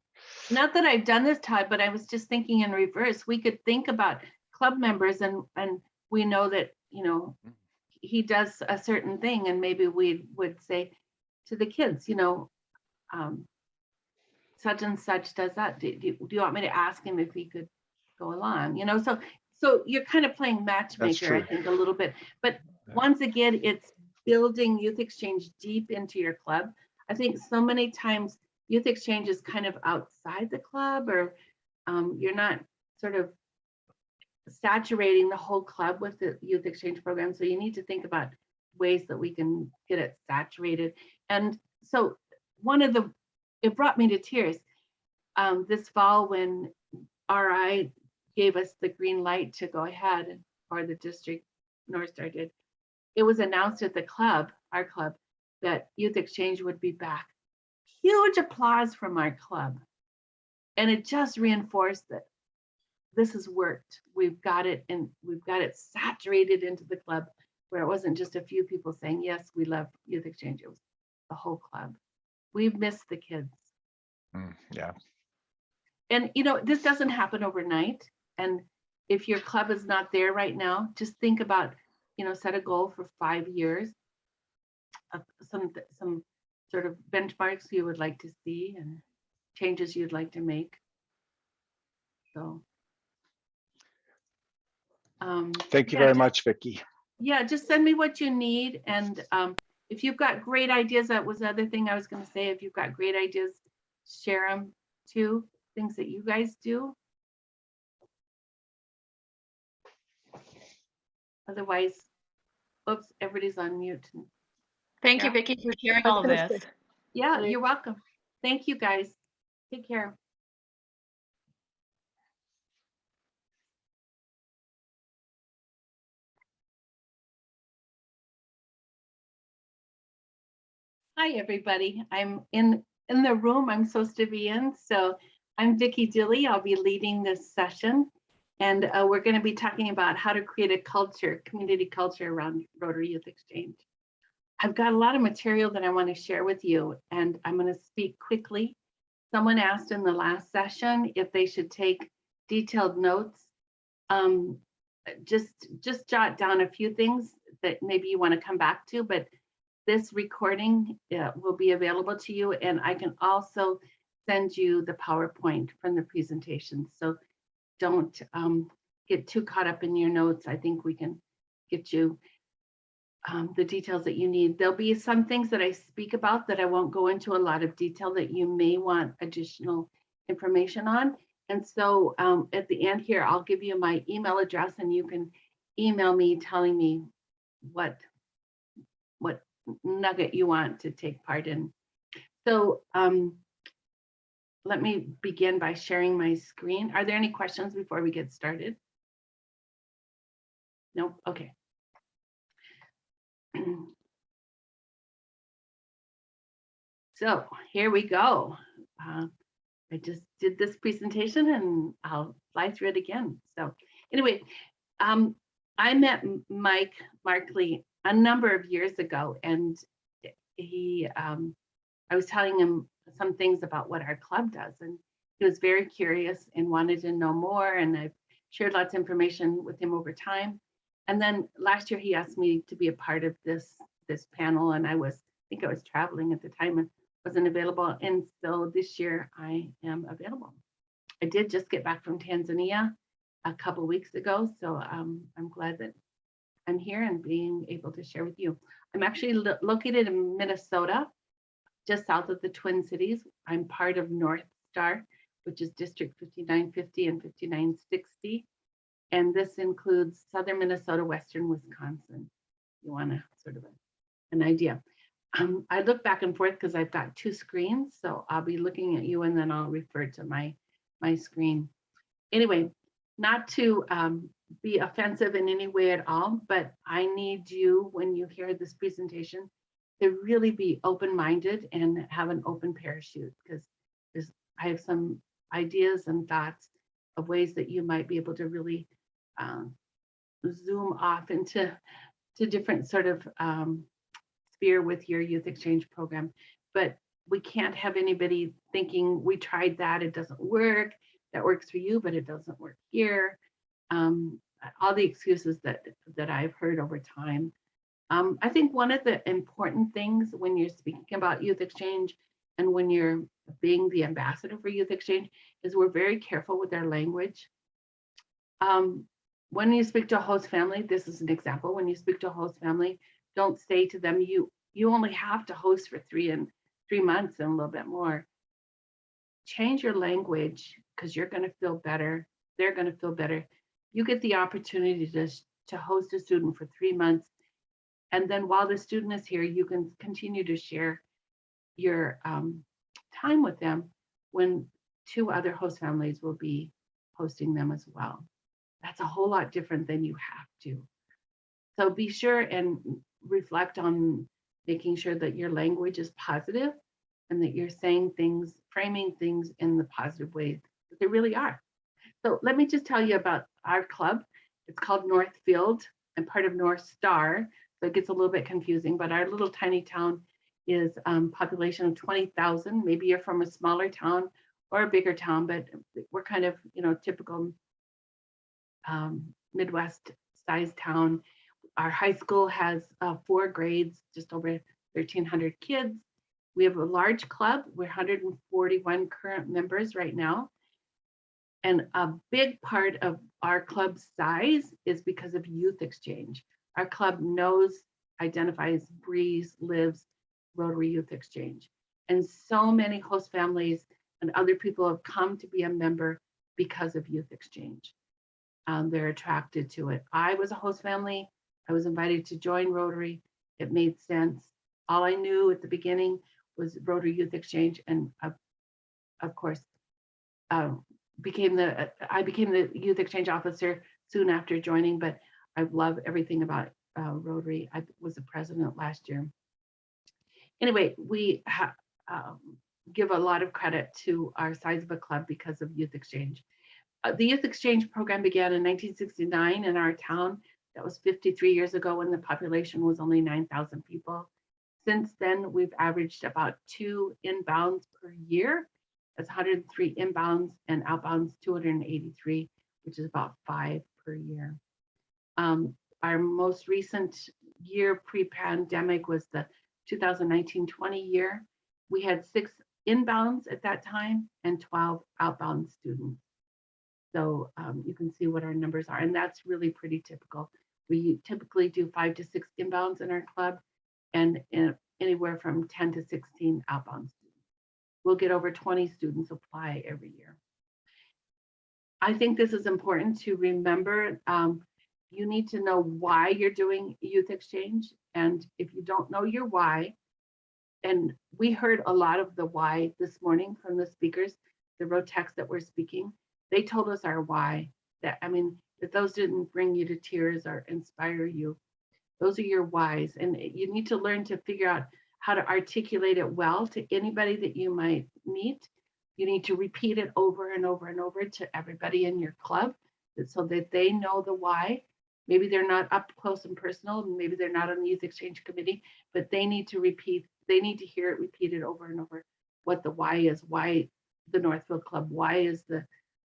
Not that I've done this, Todd, but I was just thinking in reverse. We could think about club members, and we know that, he does a certain thing, and maybe we would say to the kids, such and such does that. Do you want me to ask him if he could go along? So you're kind of playing matchmaker, I think, a little bit. But once again, it's building youth exchange deep into your club. I think so many times youth exchange is kind of outside the club, or you're not sort of saturating the whole club with the youth exchange program. So you need to think about ways that we can get it saturated. And so it brought me to tears this fall when RI gave us the green light to go ahead, or the district, North Star did. It was announced at the club, our club, that youth exchange would be back. Huge applause from our club. And it just reinforced that this has worked. We've got it, and we've got it saturated into the club where it wasn't just a few people saying, yes, we love Youth Exchange. It was the whole club. We've missed the kids. Yeah. And, you know, this doesn't happen overnight. And if your club is not there right now, just think about, you know, set a goal for 5 years of some sort of benchmarks you would like to see and changes you'd like to make. So. Thank you yeah, very much, Vicki. Yeah, just send me what you need. And if you've got great ideas, that was the other thing I was going to say. If you've got great ideas, share them too, things that you guys do. Otherwise, oops, everybody's on mute. Thank you, Yeah. Vicki, for sharing I was all of gonna this. say- Yeah, Thanks. you're welcome. Thank you, guys. Take care. Hi, everybody. I'm in the room I'm supposed to be in. So I'm Vicki Dilley. I'll be leading this session. And we're going to be talking about how to create a culture, community culture around Rotary Youth Exchange. I've got a lot of material that I want to share with you, and I'm going to speak quickly. Someone asked in the last session if they should take detailed notes. Just jot down a few things that maybe you want to come back to, but this recording will be available to you, and I can also send you the PowerPoint from the presentation. So don't get too caught up in your notes. I think we can get you the details that you need. There'll be some things that I speak about that I won't go into a lot of detail that you may want additional information on. And so at the end here, I'll give you my email address, and you can email me telling me what nugget you want to take part in. So let me begin by sharing my screen. Are there any questions before we get started? Nope. Okay. So here we go. I just did this presentation and I'll fly through it again. So anyway, I met Mike Markley a number of years ago, and I was telling him some things about what our club does, and he was very curious and wanted to know more, and I've shared lots of information with him over time. And then last year he asked me to be a part of this panel, and I think I was traveling at the time and wasn't available. And so this year I am available. I did just get back from Tanzania a couple weeks ago, so I'm glad that I'm here and being able to share with you. I'm actually located in Minnesota, just south of the Twin Cities. I'm part of North Star, which is District 5950 and 5960. And this includes southern Minnesota, western Wisconsin. You want to sort of an idea. I look back and forth because I've got two screens, so I'll be looking at you and then I'll refer to my screen. Anyway, not to be offensive in any way at all, but I need you, when you hear this presentation, to really be open-minded and have an open parachute, because I have some ideas and thoughts of ways that you might be able to really zoom off into different sort of sphere with your youth exchange program. But we can't have anybody thinking we tried that, it doesn't work, that works for you, but it doesn't work here. All the excuses that I've heard over time. I think one of the important things when you're speaking about youth exchange and when you're being the ambassador for youth exchange is we're very careful with our language. When you speak to a host family, this is an example. When you speak to a host family, don't say to them, you only have to host for 3 months and a little bit more. Change your language, because you're going to feel better. They're going to feel better. You get the opportunity to host a student for 3 months. And then while the student is here, you can continue to share your time with them when 2 other host families will be hosting them as well. That's a whole lot different than you have to. So be sure and reflect on making sure that your language is positive and that you're saying things, framing things in the positive way that they really are. So let me just tell you about our club. It's called Northfield and part of North Star. So it gets a little bit confusing, but our little tiny town is population of 20,000. Maybe you're from a smaller town or a bigger town, but we're kind of, typical Midwest sized town. Our high school has 4 grades, just over 1,300 kids. We have a large club. We're 141 current members right now. And a big part of our club's size is because of youth exchange. Our club knows, identifies, breathes, lives Rotary Youth Exchange. And so many host families and other people have come to be a member because of youth exchange. They're attracted to it. I was a host family. I was invited to join Rotary. It made sense. All I knew at the beginning was Rotary Youth Exchange, and of course, I became the youth exchange officer soon after joining. But I love everything about Rotary. I was the president last year. Anyway, we give a lot of credit to our size of a club because of youth exchange. The youth exchange program began in 1969 in our town. That was 53 years ago when the population was only 9,000 people. Since then, we've averaged about 2 inbounds per year. That's 103 inbounds and outbounds 283, which is about 5 per year. Our most recent year pre-pandemic was the 2019-20 year. We had 6 inbounds at that time and 12 outbound students. So you can see what our numbers are, and that's really pretty typical. We typically do 5 to 6 inbounds in our club and anywhere from 10 to 16 outbound students. We'll get over 20 students apply every year. I think this is important to remember. You need to know why you're doing youth exchange. And if you don't know your why, and we heard a lot of the why this morning from the speakers, the Rotex that were speaking, they told us our why. If those didn't bring you to tears or inspire you, those are your whys. And you need to learn to figure out how to articulate it well to anybody that you might meet. You need to repeat it over and over and over to everybody in your club so that they know the why. Maybe they're not up close and personal, maybe they're not on the youth exchange committee, but they need to hear it repeated over and over, what the why is, why the Northfield Club, why is the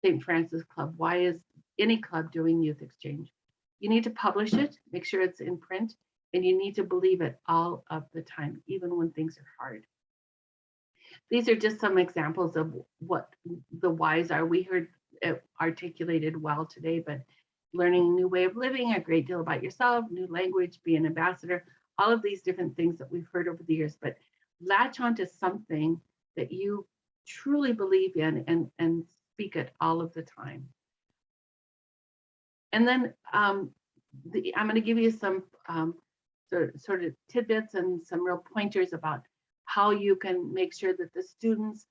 St. Francis Club, why is any club doing youth exchange. You need to publish it, make sure it's in print, and you need to believe it all of the time, even when things are hard. These are just some examples of what the whys are. We heard it articulated well today, but learning a new way of living, a great deal about yourself, new language, be an ambassador, all of these different things that we've heard over the years, but latch onto something that you truly believe in and speak it all of the time. And then I'm going to give you some sort of tidbits and some real pointers about how you can make sure that the students,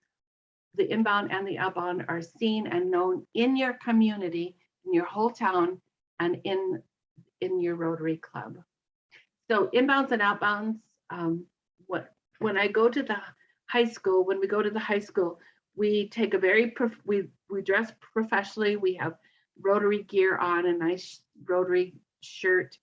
the inbound and the outbound, are seen and known in your community, in your whole town, and in your Rotary Club. So inbounds and outbounds, when I go to the high school, when we go to the high school, we take we dress professionally. We have Rotary gear on, a nice Rotary shirt,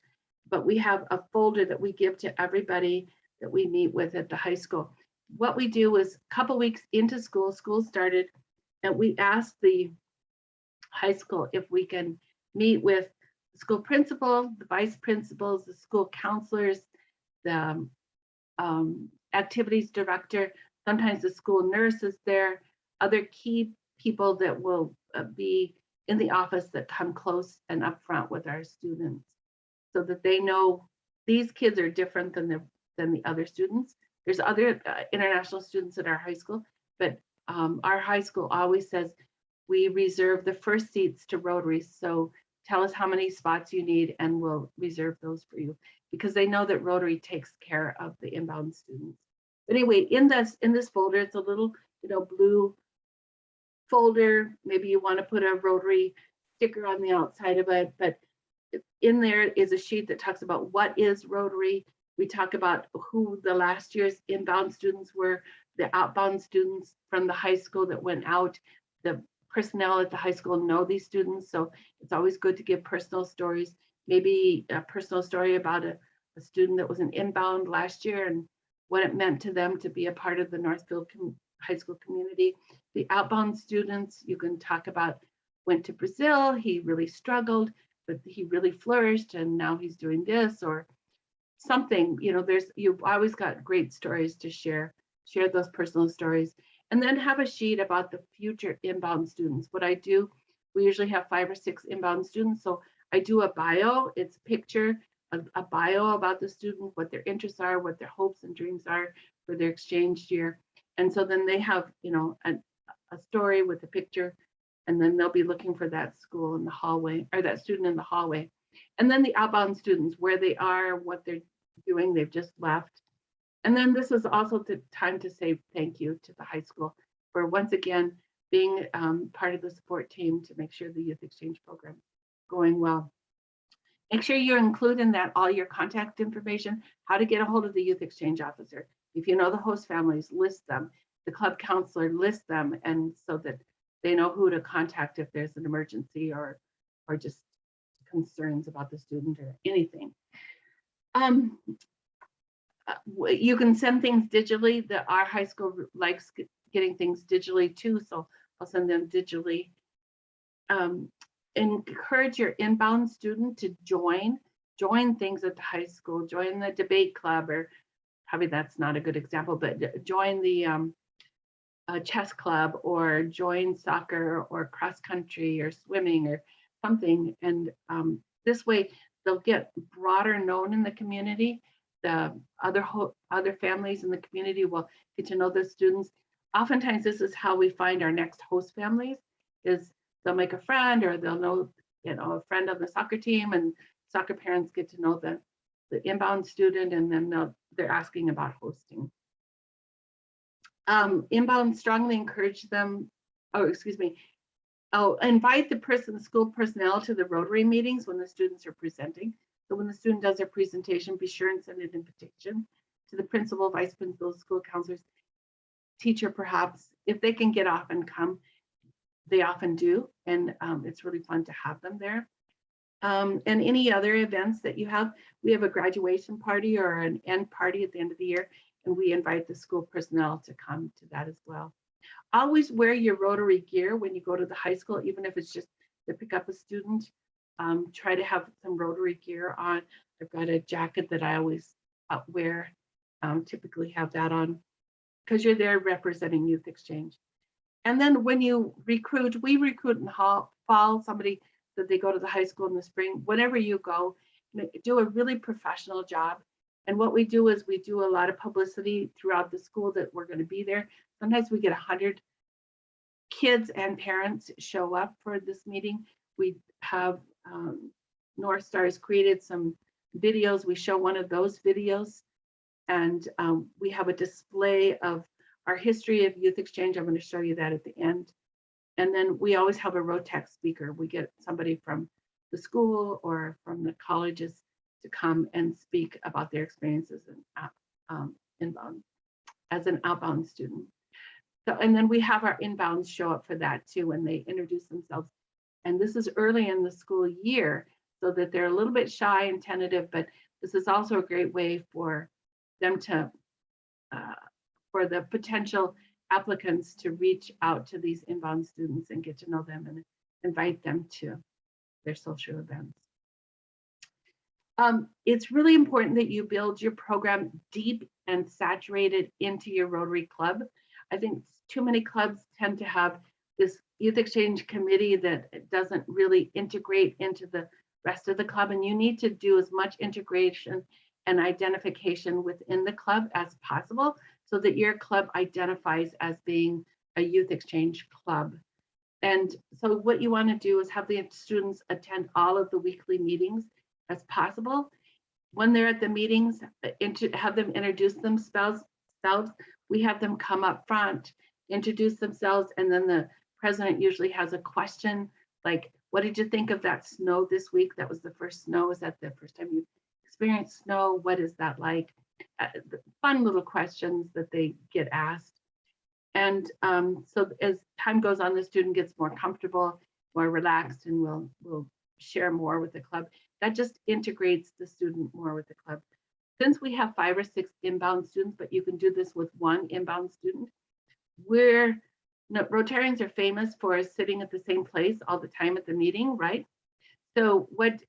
but we have a folder that we give to everybody that we meet with at the high school. What we do is a couple weeks into school started, and we asked the high school if we can meet with the school principal, the vice principals, the school counselors, the activities director, sometimes the school nurse is there, other key people that will be in the office that come close and up front with our students, so that they know these kids are different than the other students. There's other international students at our high school, but our high school always says we reserve the first seats to Rotary. So tell us how many spots you need and we'll reserve those for you, because they know that Rotary takes care of the inbound students. But anyway, in this folder, it's a little blue folder. Maybe you want to put a Rotary sticker on the outside of it, but in there is a sheet that talks about what is Rotary. We talk about who the last year's inbound students were, the outbound students from the high school that went out, the personnel at the high school know these students, so it's always good to give personal stories. Maybe a personal story about a student that was an inbound last year and what it meant to them to be a part of the Northfield High School community. The outbound students, you can talk about, went to Brazil, he really struggled, but he really flourished and now he's doing this or something. You know, you've always got great stories to share those personal stories. And then have a sheet about the future inbound students. What I do, we usually have 5 or 6 inbound students. So I do a bio, it's a picture, a bio about the student, what their interests are, what their hopes and dreams are for their exchange year. And so then they have, you know, a story with a picture, and then they'll be looking for that school in the hallway, or that student in the hallway. And then the outbound students, where they are, what they're doing, they've just left. And then this is also the time to say thank you to the high school for once again being part of the support team to make sure the youth exchange program is going well. Make sure you include in that all your contact information, how to get a hold of the youth exchange officer. If you know the host families, list them. The club counselor, list them, and so that they know who to contact if there's an emergency or just concerns about the student or anything. You can send things digitally. Our high school likes getting things digitally too, so I'll send them digitally. Encourage your inbound student to join things at the high school, join the debate club, or probably that's not a good example, but join the chess club, or join soccer or cross country or swimming or something. And this way they'll get broader known in the community. The other families in the community will get to know the students. Oftentimes this is how we find our next host families, is they'll make a friend, or they'll know, you know, a friend on the soccer team, and soccer parents get to know the inbound student, and then they're asking about hosting. Inbound strongly encourage them, invite the school personnel to the Rotary meetings when the students are presenting. So when the student does their presentation, be sure and send an invitation to the principal, vice principal, school counselors, teacher perhaps. If they can get off and come, they often do, and it's really fun to have them there. And any other events that you have, we have a graduation party or an end party at the end of the year, and we invite the school personnel to come to that as well. Always wear your Rotary gear when you go to the high school, even if it's just to pick up a student. Try to have some Rotary gear on. I've got a jacket that I always wear, typically have that on, because you're there representing Youth Exchange. And then when you recruit, we recruit in the fall, somebody that they go to the high school in the spring. Whenever you go, do a really professional job. And what we do is we do a lot of publicity throughout the school that we're going to be there. Sometimes we get 100 kids and parents show up for this meeting. We have North Star has created some videos. We show one of those videos, and we have a display of our history of Youth Exchange. I'm going to show you that at the end. And then we always have a Rotary speaker. We get somebody from the school or from the colleges to come and speak about their experiences in inbound as an outbound student. So, and then we have our inbounds show up for that too when they introduce themselves. And this is early in the school year, so that they're a little bit shy and tentative, but this is also a great way for them to, for the potential applicants to reach out to these inbound students and get to know them and invite them to their social events. It's really important that you build your program deep and saturated into your Rotary Club. I think too many clubs tend to have this Youth Exchange committee that doesn't really integrate into the rest of the club, and you need to do as much integration and identification within the club as possible so that your club identifies as being a Youth Exchange club. And so what you want to do is have the students attend all of the weekly meetings as possible. When they're at the meetings, have them introduce themselves. We have them come up front, introduce themselves, and then the president usually has a question like, what did you think of that snow this week? That was the first snow. Is that the first time you experienced snow? What is that like? Fun little questions that they get asked. And so as time goes on, the student gets more comfortable, more relaxed, and will share more with the club. That just integrates the student more with the club. Since we have 5 or 6 inbound students, but you can do this with 1 inbound student, Rotarians are famous for sitting at the same place all the time at the meeting, right? So what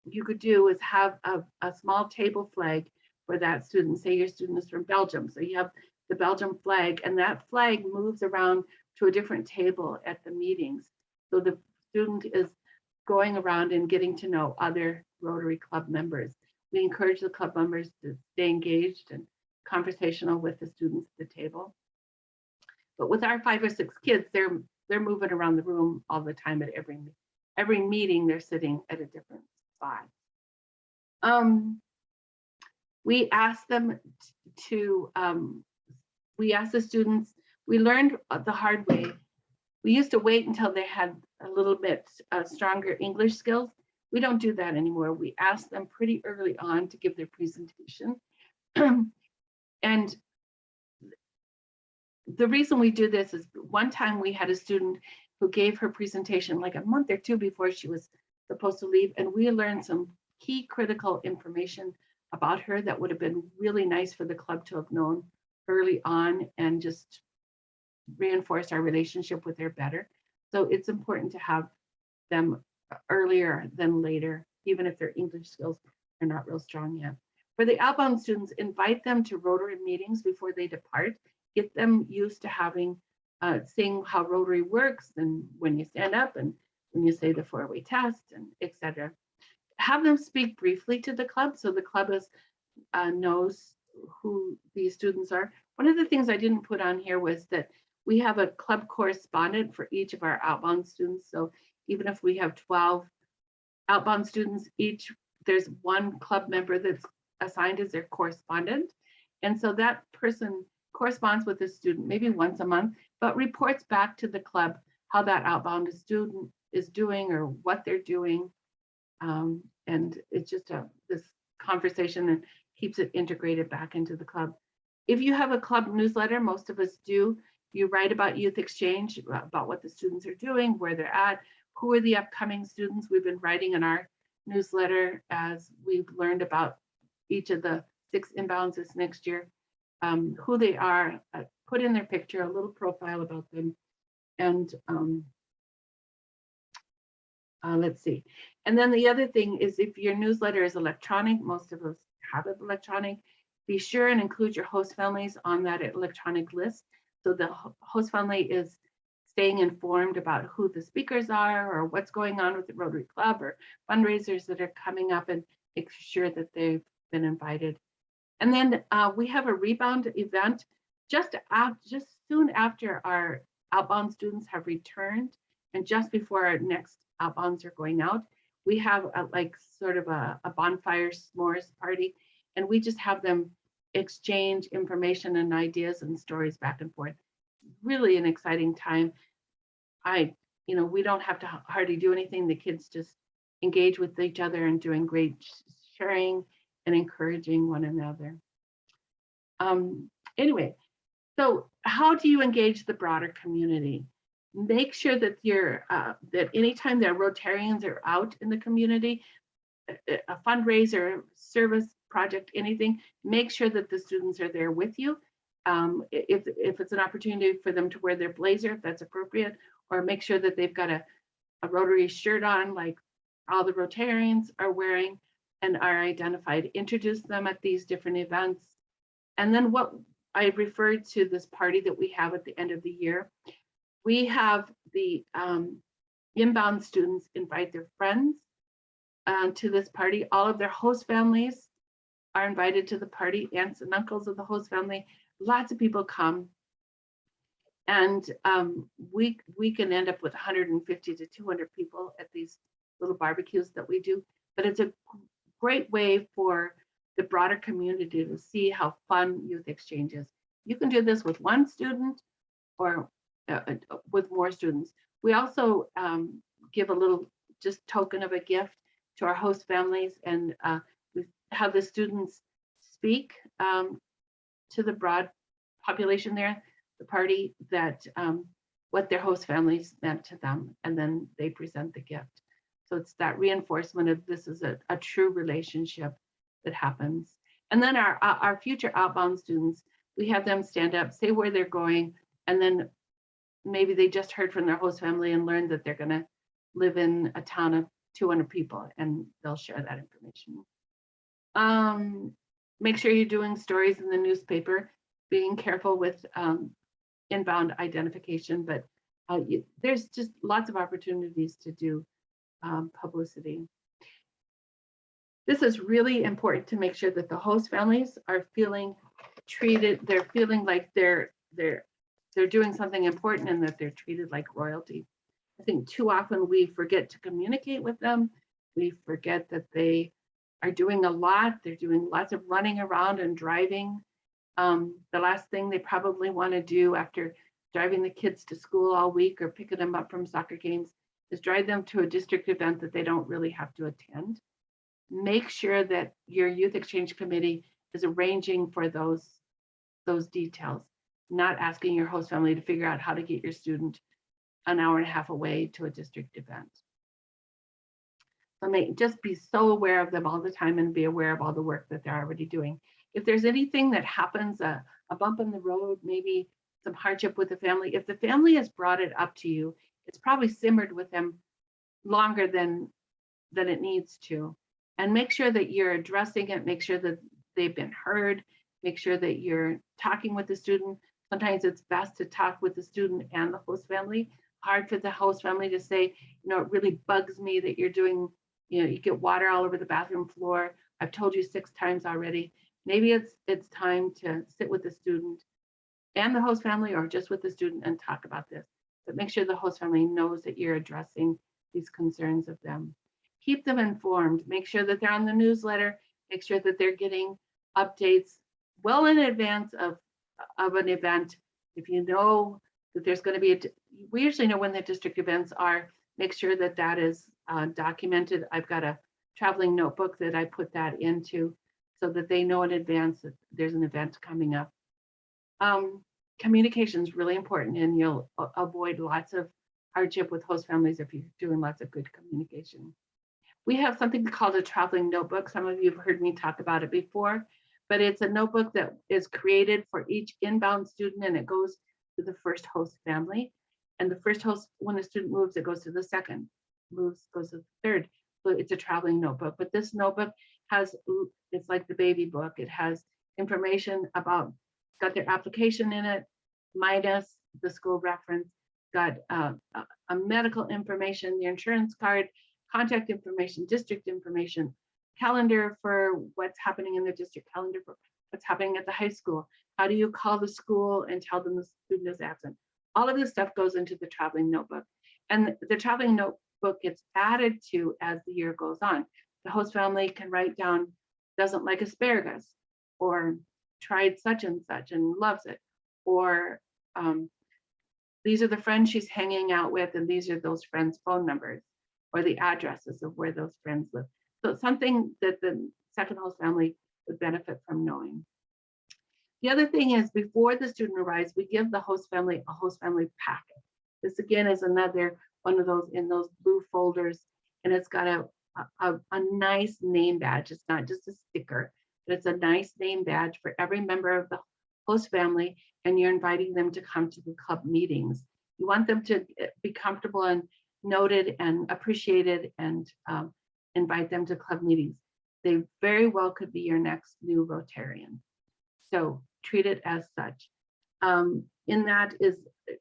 you could do is have a small table flag for that student. Say your student is from Belgium, so you have the Belgium flag, and that flag moves around to a different table at the meetings. So the student is going around and getting to know other Rotary Club members. We encourage the club members to stay engaged and conversational with the students at the table. But with our 5 or 6 kids, they're moving around the room all the time at every meeting. They're sitting at a different spot. We ask them to we ask the students. We learned the hard way. We used to wait until they had a little bit stronger English skills. We don't do that anymore. We ask them pretty early on to give their presentation. And the reason we do this is one time we had a student who gave her presentation like a month or 2 before she was supposed to leave, and we learned some key critical information about her that would have been really nice for the club to have known early on and just reinforce our relationship with her better. So it's important to have them earlier than later, even if their English skills are not real strong yet. For the outbound students, invite them to Rotary meetings before they depart. Get them used to having, seeing how Rotary works, and when you stand up and when you say the 4-way test, and etc. Have them speak briefly to the club so the club knows who these students are. One of the things I didn't put on here was that we have a club correspondent for each of our outbound students. So even if we have 12 outbound students, there's 1 club member that's assigned as their correspondent. And so that person corresponds with the student maybe once a month, but reports back to the club how that outbound student is doing or what they're doing. And it's just this conversation and keeps it integrated back into the club. If you have a club newsletter, most of us do, you write about Youth Exchange, about what the students are doing, where they're at, who are the upcoming students. We've been writing in our newsletter as we've learned about each of the 6 inbounds this next year, who they are, put in their picture, a little profile about them. And let's see. And then the other thing is, if your newsletter is electronic, most of us have it electronic, be sure and include your host families on that electronic list. So the host family is staying informed about who the speakers are or what's going on with the Rotary Club or fundraisers that are coming up, and make sure that they've been invited. And then we have a rebound event just soon after our outbound students have returned and just before our next outbounds are going out. We have like sort of a bonfire s'mores party, and we just have them exchange information and ideas and stories back and forth. Really an exciting time. We don't have to hardly do anything. The kids just engage with each other and doing great sharing and encouraging one another. Anyway, so how do you engage the broader community? Make sure that that anytime that Rotarians are out in the community, a fundraiser, service project, anything, make sure that the students are there with you. If it's an opportunity for them to wear their blazer, if that's appropriate, or make sure that they've got a Rotary shirt on, like all the Rotarians are wearing and are identified. Introduce them at these different events. And then what I referred to, this party that we have at the end of the year, we have the inbound students invite their friends to this party. All of their host families are invited to the party, aunts and uncles of the host family. Lots of people come. And we can end up with 150 to 200 people at these little barbecues that we do. But it's a great way for the broader community to see how fun Youth Exchange is. You can do this with 1 student or with more students. We also give a little just token of a gift to our host families, and we have the students speak to the broad population there. the party that what their host families meant to them, and then they present the gift. So it's that reinforcement of this is a true relationship that happens. And then our future outbound students, we have them stand up, say where they're going, and then maybe they just heard from their host family and learned that they're going to live in a town of 200 people, and they'll share that information. Make sure you're doing stories in the newspaper, being careful with inbound identification, but there's just lots of opportunities to do publicity. This is really important to make sure that the host families are feeling treated, they're feeling like they're doing something important and that they're treated like royalty. I think too often we forget to communicate with them. We forget that they are doing a lot. They're doing lots of running around and driving. The last thing they probably want to do after driving the kids to school all week or picking them up from soccer games is drive them to a district event that they don't really have to attend. Make sure that your youth exchange committee is arranging for those details, not asking your host family to figure out how to get your student an hour and a half away to a district event. So just be so aware of them all the time and be aware of all the work that they're already doing. If there's anything that happens, a bump in the road, maybe some hardship with the family, if the family has brought it up to you, it's probably simmered with them longer than it needs to. And make sure that you're addressing it, make sure that they've been heard, make sure that you're talking with the student. Sometimes it's best to talk with the student and the host family. Hard for the host family to say, you know, it really bugs me that you're doing, you know, you get water all over the bathroom floor. I've told you 6 times already. Maybe it's time to sit with the student and the host family, or just with the student, and talk about this. But make sure the host family knows that you're addressing these concerns of them. Keep them informed. Make sure that they're on the newsletter. Make sure that they're getting updates well in advance of an event. If you know that there's going to be we usually know when the district events are. Make sure that that is documented. I've got a traveling notebook that I put that into so that they know in advance that there's an event coming up. Communication is really important, and you'll avoid lots of hardship with host families if you're doing lots of good communication. We have something called a traveling notebook. Some of you have heard me talk about it before, but it's a notebook that is created for each inbound student, and it goes to the first host family. And the first host, when the student moves, it goes to the second, goes to the third. So it's a traveling notebook. But this notebook has, it's like the baby book. It has information about, got their application in it, minus the school reference, got a medical information, their insurance card, contact information, district information, calendar for what's happening in the district, calendar for what's happening at the high school. How do you call the school and tell them the student is absent? All of this stuff goes into the traveling notebook. And the traveling notebook gets added to as the year goes on. The host family can write down, doesn't like asparagus, or tried such and loves it, or these are the friends she's hanging out with, and these are those friends' phone numbers, or the addresses of where those friends live. So it's something that the second host family would benefit from knowing. The other thing is, before the student arrives, we give the host family a host family packet. This again is another one of those in those blue folders, and it's got a nice name badge. It's not just a sticker, but it's a nice name badge for every member of the host family, and you're inviting them to come to the club meetings. You want them to be comfortable and noted and appreciated, and invite them to club meetings. They very well could be your next new Rotarian. So treat it as such. In that is,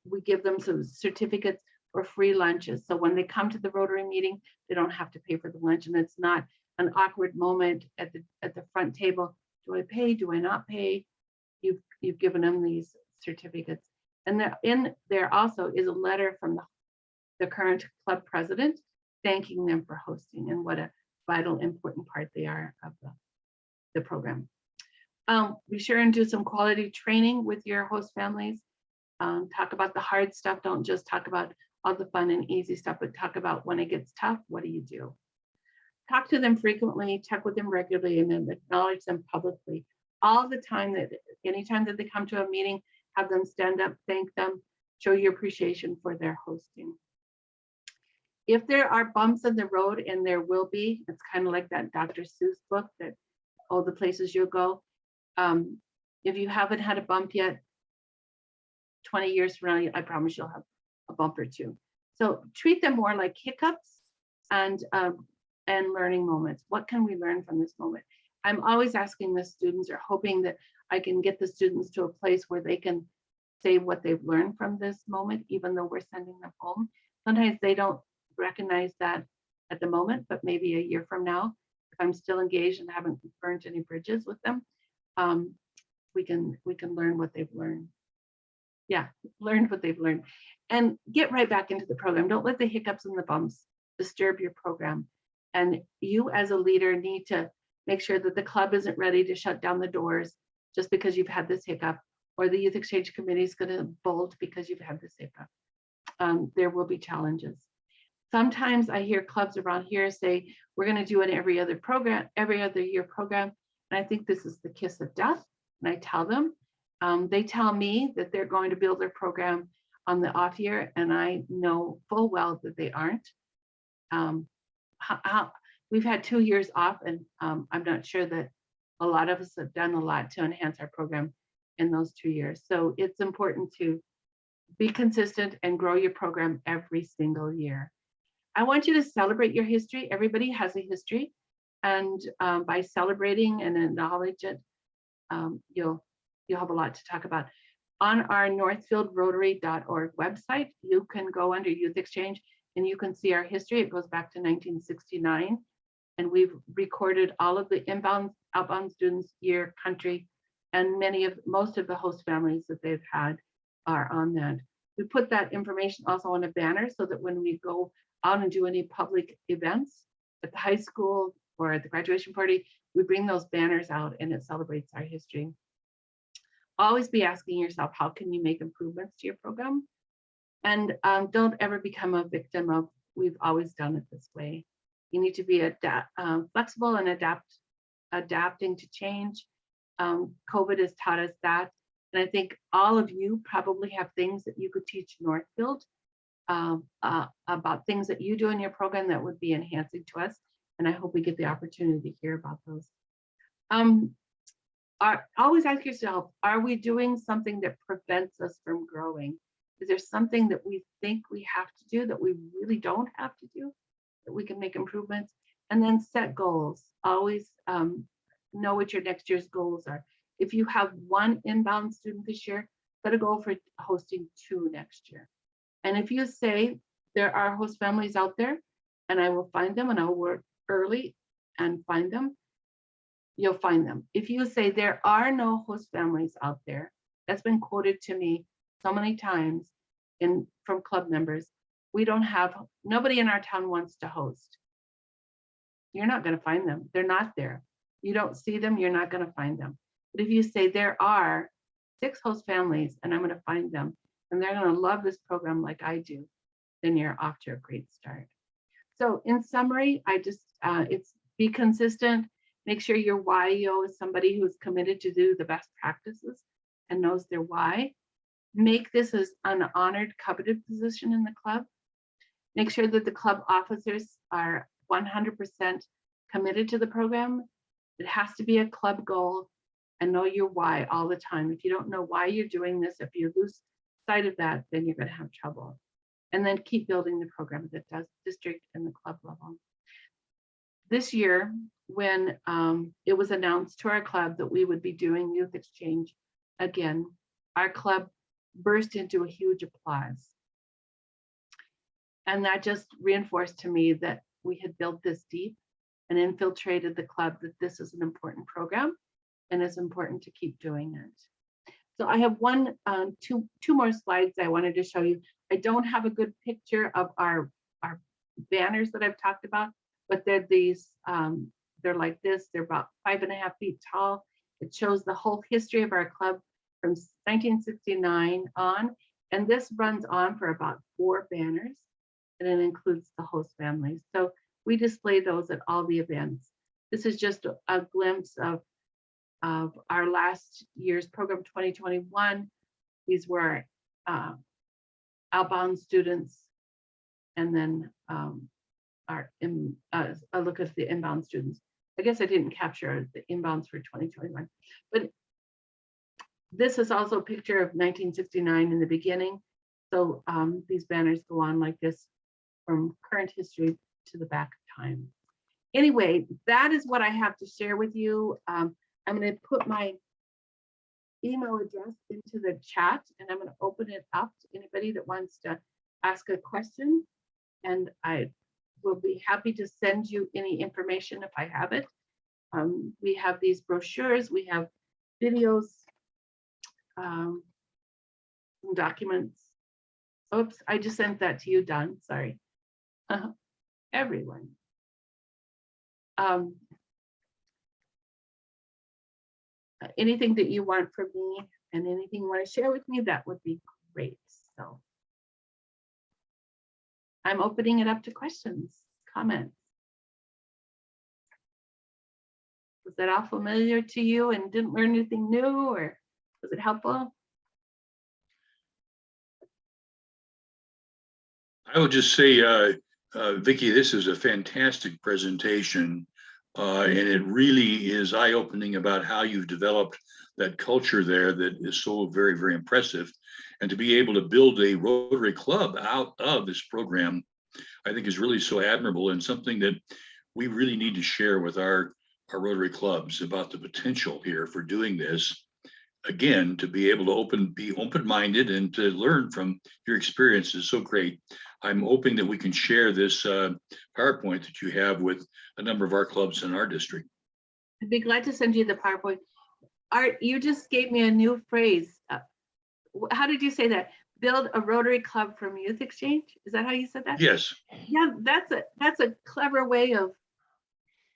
we give them some certificates for free lunches. So when they come to the Rotary meeting, they don't have to pay for the lunch, and it's not an awkward moment at the front table. Do I pay? Do I not pay? You've given them these certificates. And in there also is a letter from the current club president thanking them for hosting, and what a vital, important part they are of the program. Be sure and do some quality training with your host families. Talk about the hard stuff. Don't just talk about all the fun and easy stuff, but talk about when it gets tough, what do you do? Talk to them frequently, check with them regularly, and then acknowledge them publicly. All the time, that anytime that they come to a meeting, have them stand up, thank them, show your appreciation for their hosting. If there are bumps in the road, and there will be, it's kind of like that Dr. Seuss book that all the places you'll go. If you haven't had a bump yet, 20 years from now, I promise you'll have a bump or two. So treat them more like hiccups and learning moments. What can we learn from this moment? I'm always asking the students, or hoping that I can get the students to a place where they can say what they've learned from this moment, even though we're sending them home. Sometimes they don't recognize that at the moment, but maybe a year from now, if I'm still engaged and haven't burnt any bridges with them, we can learn what they've learned. Yeah, learn what they've learned, and get right back into the program. Don't let the hiccups and the bumps disturb your program. And you as a leader need to make sure that the club isn't ready to shut down the doors just because you've had this hiccup, or the youth exchange committee is going to bolt because you've had this hiccup. There will be challenges. Sometimes I hear clubs around here say, we're going to do an every other year program. And I think this is the kiss of death. And I tell them, they tell me that they're going to build their program on the off year. And I know full well that they aren't. We've had 2 years off, and I'm not sure that a lot of us have done a lot to enhance our program in those 2 years. So it's important to be consistent and grow your program every single year. I want you to celebrate your history. Everybody has a history, and by celebrating and acknowledge it, you'll have a lot to talk about. On our northfieldrotary.org website, you can go under Youth Exchange and you can see our history. It goes back to 1969, and we've recorded all of the inbound, outbound students, year, country, and most of the host families that they've had are on that. We put that information also on a banner so that when we go out and do any public events at the high school or at the graduation party, we bring those banners out and it celebrates our history. Always be asking yourself, how can you make improvements to your program? And don't ever become a victim of, we've always done it this way. You need to be flexible and adapting to change. COVID has taught us that. And I think all of you probably have things that you could teach Northfield about things that you do in your program that would be enhancing to us. And I hope we get the opportunity to hear about those. Always ask yourself, are we doing something that prevents us from growing? Is there something that we think we have to do that we really don't have to do, that we can make improvements? And then set goals. Always know what your next year's goals are. If you have 1 inbound student this year, set a goal for hosting 2 next year. And if you say there are host families out there and I will find them and I'll work early and find them, you'll find them. If you say there are no host families out there, that's been quoted to me so many times from club members, nobody in our town wants to host. You're not going to find them. They're not there. You don't see them, you're not going to find them. But if you say there are 6 host families and I'm going to find them and they're going to love this program like I do, then you're off to a great start. So in summary, it's be consistent. Make sure your YEO is somebody who's committed to do the best practices and knows their why. Make this as an honored, coveted position in the club. Make sure that the club officers are 100% committed to the program. It has to be a club goal, and know your why all the time. If you don't know why you're doing this, if you lose sight of that, then you're going to have trouble. And then keep building the program that does district and the club level. This year, when it was announced to our club that we would be doing Youth Exchange again, our club burst into a huge applause. And that just reinforced to me that we had built this deep and infiltrated the club, that this is an important program and it's important to keep doing it. So I have two more slides I wanted to show you. I don't have a good picture of our banners that I've talked about, but they're these, they're like this. They're about 5.5 feet tall. It shows the whole history of our club from 1969 on. And this runs on for about 4 banners, and it includes the host families. So we display those at all the events. This is just a glimpse of our last year's program, 2021. these were outbound students, and then a look at the inbound students. I guess I didn't capture the inbounds for 2021, but this is also a picture of 1969 in the beginning. So these banners go on like this from current history to the back of time. Anyway, that is what I have to share with you. I'm going to put my email address into the chat, and I'm going to open it up to anybody that wants to ask a question. And I will be happy to send you any information if I have it. We have these brochures, we have videos, some documents. Oops, I just sent that to you, Don. Sorry. Everyone. Anything that you want from me and anything you want to share with me, that would be great. So I'm opening it up to questions, comments. Was that all familiar to you and didn't learn anything new, or was it helpful? I would just say, Vicki, this is a fantastic presentation. And it really is eye-opening about how you've developed that culture there that is so very, very impressive. And to be able to build a Rotary Club out of this program, I think is really so admirable, and something that we really need to share with our Rotary clubs about the potential here for doing this. Again, to be able to be open-minded and to learn from your experience is so great. I'm hoping that we can share this PowerPoint that you have with a number of our clubs in our district. I'd be glad to send you the PowerPoint. Art, you just gave me a new phrase. How did you say that? Build a Rotary Club from Youth Exchange? Is that how you said that? Yes. Yeah, that's a clever way of,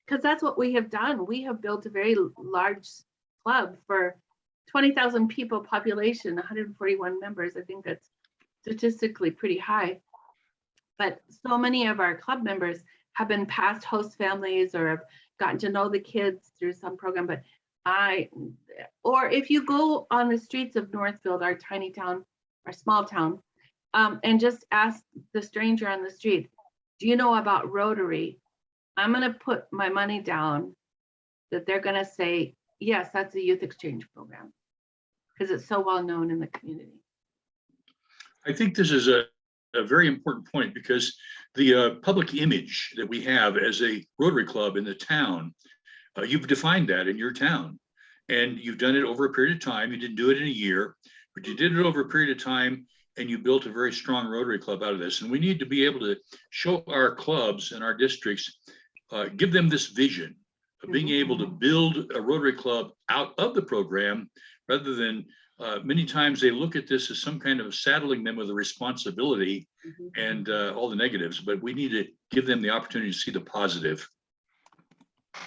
because that's what we have done. We have built a very large club for 20,000 people population, 141 members. I think that's statistically pretty high. But so many of our club members have been past host families or have gotten to know the kids through some program. But or if you go on the streets of Northfield, our tiny town, our small town, and just ask the stranger on the street, do you know about Rotary? I'm going to put my money down that they're going to say, yes, that's a youth exchange program, because it's so well known in the community. I think this is a very important point, because the public image that we have as a Rotary Club in the town, you've defined that in your town, and you've done it over a period of time. You didn't do it in a year, but you did it over a period of time, and you built a very strong Rotary Club out of this. And we need to be able to show our clubs and our districts, give them this vision of being able to build a Rotary Club out of the program, rather than many times they look at this as some kind of saddling them with a responsibility and all the negatives, but we need to give them the opportunity to see the positive.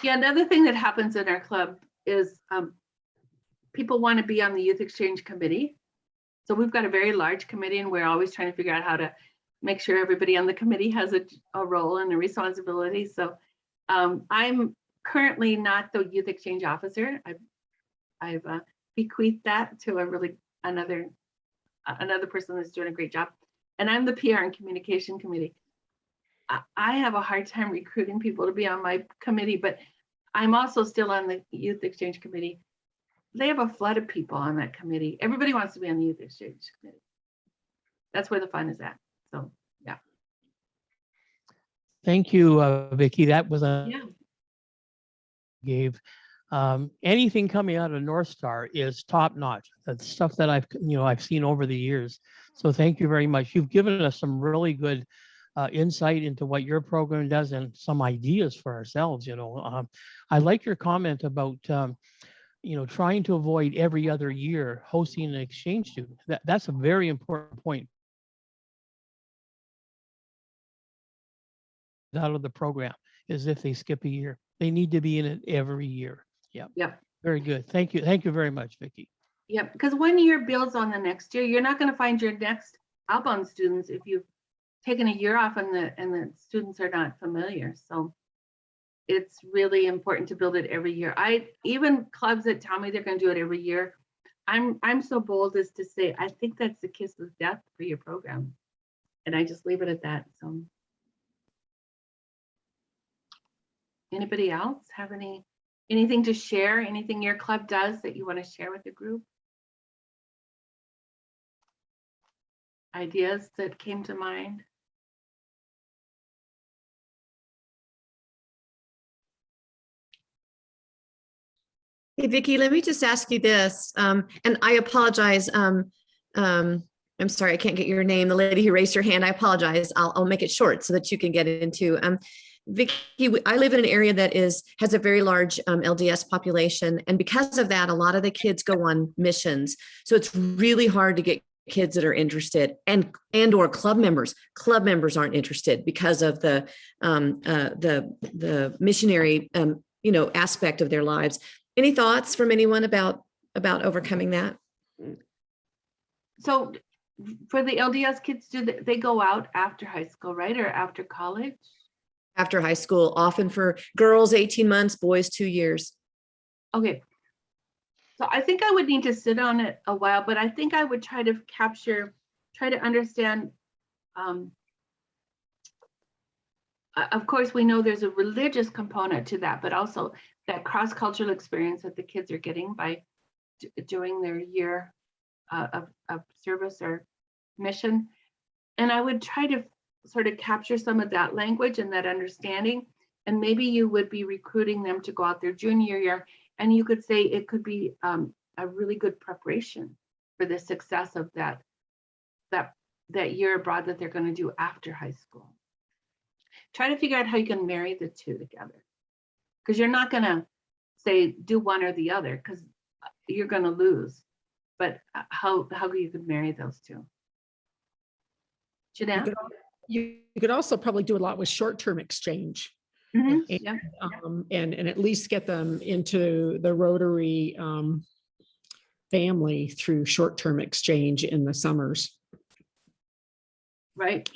Yeah, another thing that happens in our club is people want to be on the Youth Exchange Committee. So we've got a very large committee, and we're always trying to figure out how to make sure everybody on the committee has a role and a responsibility. So I'm currently not the Youth Exchange officer. I've bequeathed that to another person that's doing a great job. And I'm the PR and Communication Committee. I have a hard time recruiting people to be on my committee, but I'm also still on the Youth Exchange Committee. They have a flood of people on that committee. Everybody wants to be on the Youth Exchange Committee. That's where the fun is at. So, yeah. Thank you, Vicki. That was gave. Anything coming out of North Star is top notch. That's stuff that I've seen over the years. So thank you very much. You've given us some really good insight into what your program does and some ideas for ourselves. I like your comment about trying to avoid every other year hosting an exchange student. That's a very important point. Out of the program is if they skip a year. They need to be in it every year. Yeah. Yep. Very good. Thank you. Thank you very much, Vicki. Yep. Because 1 year builds on the next year. You're not going to find your next outbound students if you've taken a year off and the students are not familiar. So it's really important to build it every year. Even clubs that tell me they're going to do it every year, I'm so bold as to say, I think that's the kiss of death for your program. And I just leave it at that. So anybody else have anything to share? Anything your club does that you want to share with the group? Ideas that came to mind? Hey, Vicki, let me just ask you this, and I apologize. I'm sorry, I can't get your name. The lady who raised her hand, I apologize. I'll make it short so that you can get into. Vicki, I live in an area that has a very large LDS population, and because of that, a lot of the kids go on missions. So it's really hard to get kids that are interested, and or club members. Club members aren't interested because of the missionary aspect of their lives. Any thoughts from anyone about overcoming that? So for the LDS kids, do they go out after high school, right? Or after college? After high school, often for girls, 18 months, boys, 2 years. Okay. So I think I would need to sit on it a while, but I think I would try to understand. Of course, we know there's a religious component to that, but also that cross-cultural experience that the kids are getting by doing their year of service or mission. And I would try to sort of capture some of that language and that understanding. And maybe you would be recruiting them to go out their junior year. And you could say it could be a really good preparation for the success of that year abroad that they're going to do after high school. Try to figure out how you can marry the two together. Because you're not going to say do one or the other, because you're going to lose. But how you could marry those two? Jeanette? You could also probably do a lot with short-term exchange. Mm-hmm. And, Yeah. and at least get them into the Rotary family through short-term exchange in the summers. Right.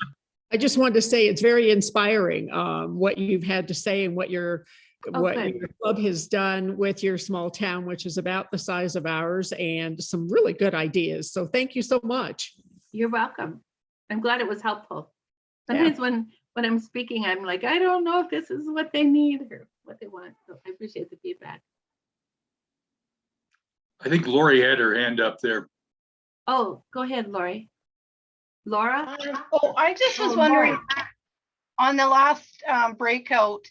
I just wanted to say it's very inspiring what you've had to say and what your club has done with your small town, which is about the size of ours, and some really good ideas. So thank you so much. You're welcome. I'm glad it was helpful. Sometimes when I'm speaking, I'm like, I don't know if this is what they need or what they want. So I appreciate the feedback. I think Lori had her hand up there. Oh, go ahead, Lori. Laura? I just was wondering, on the last breakout,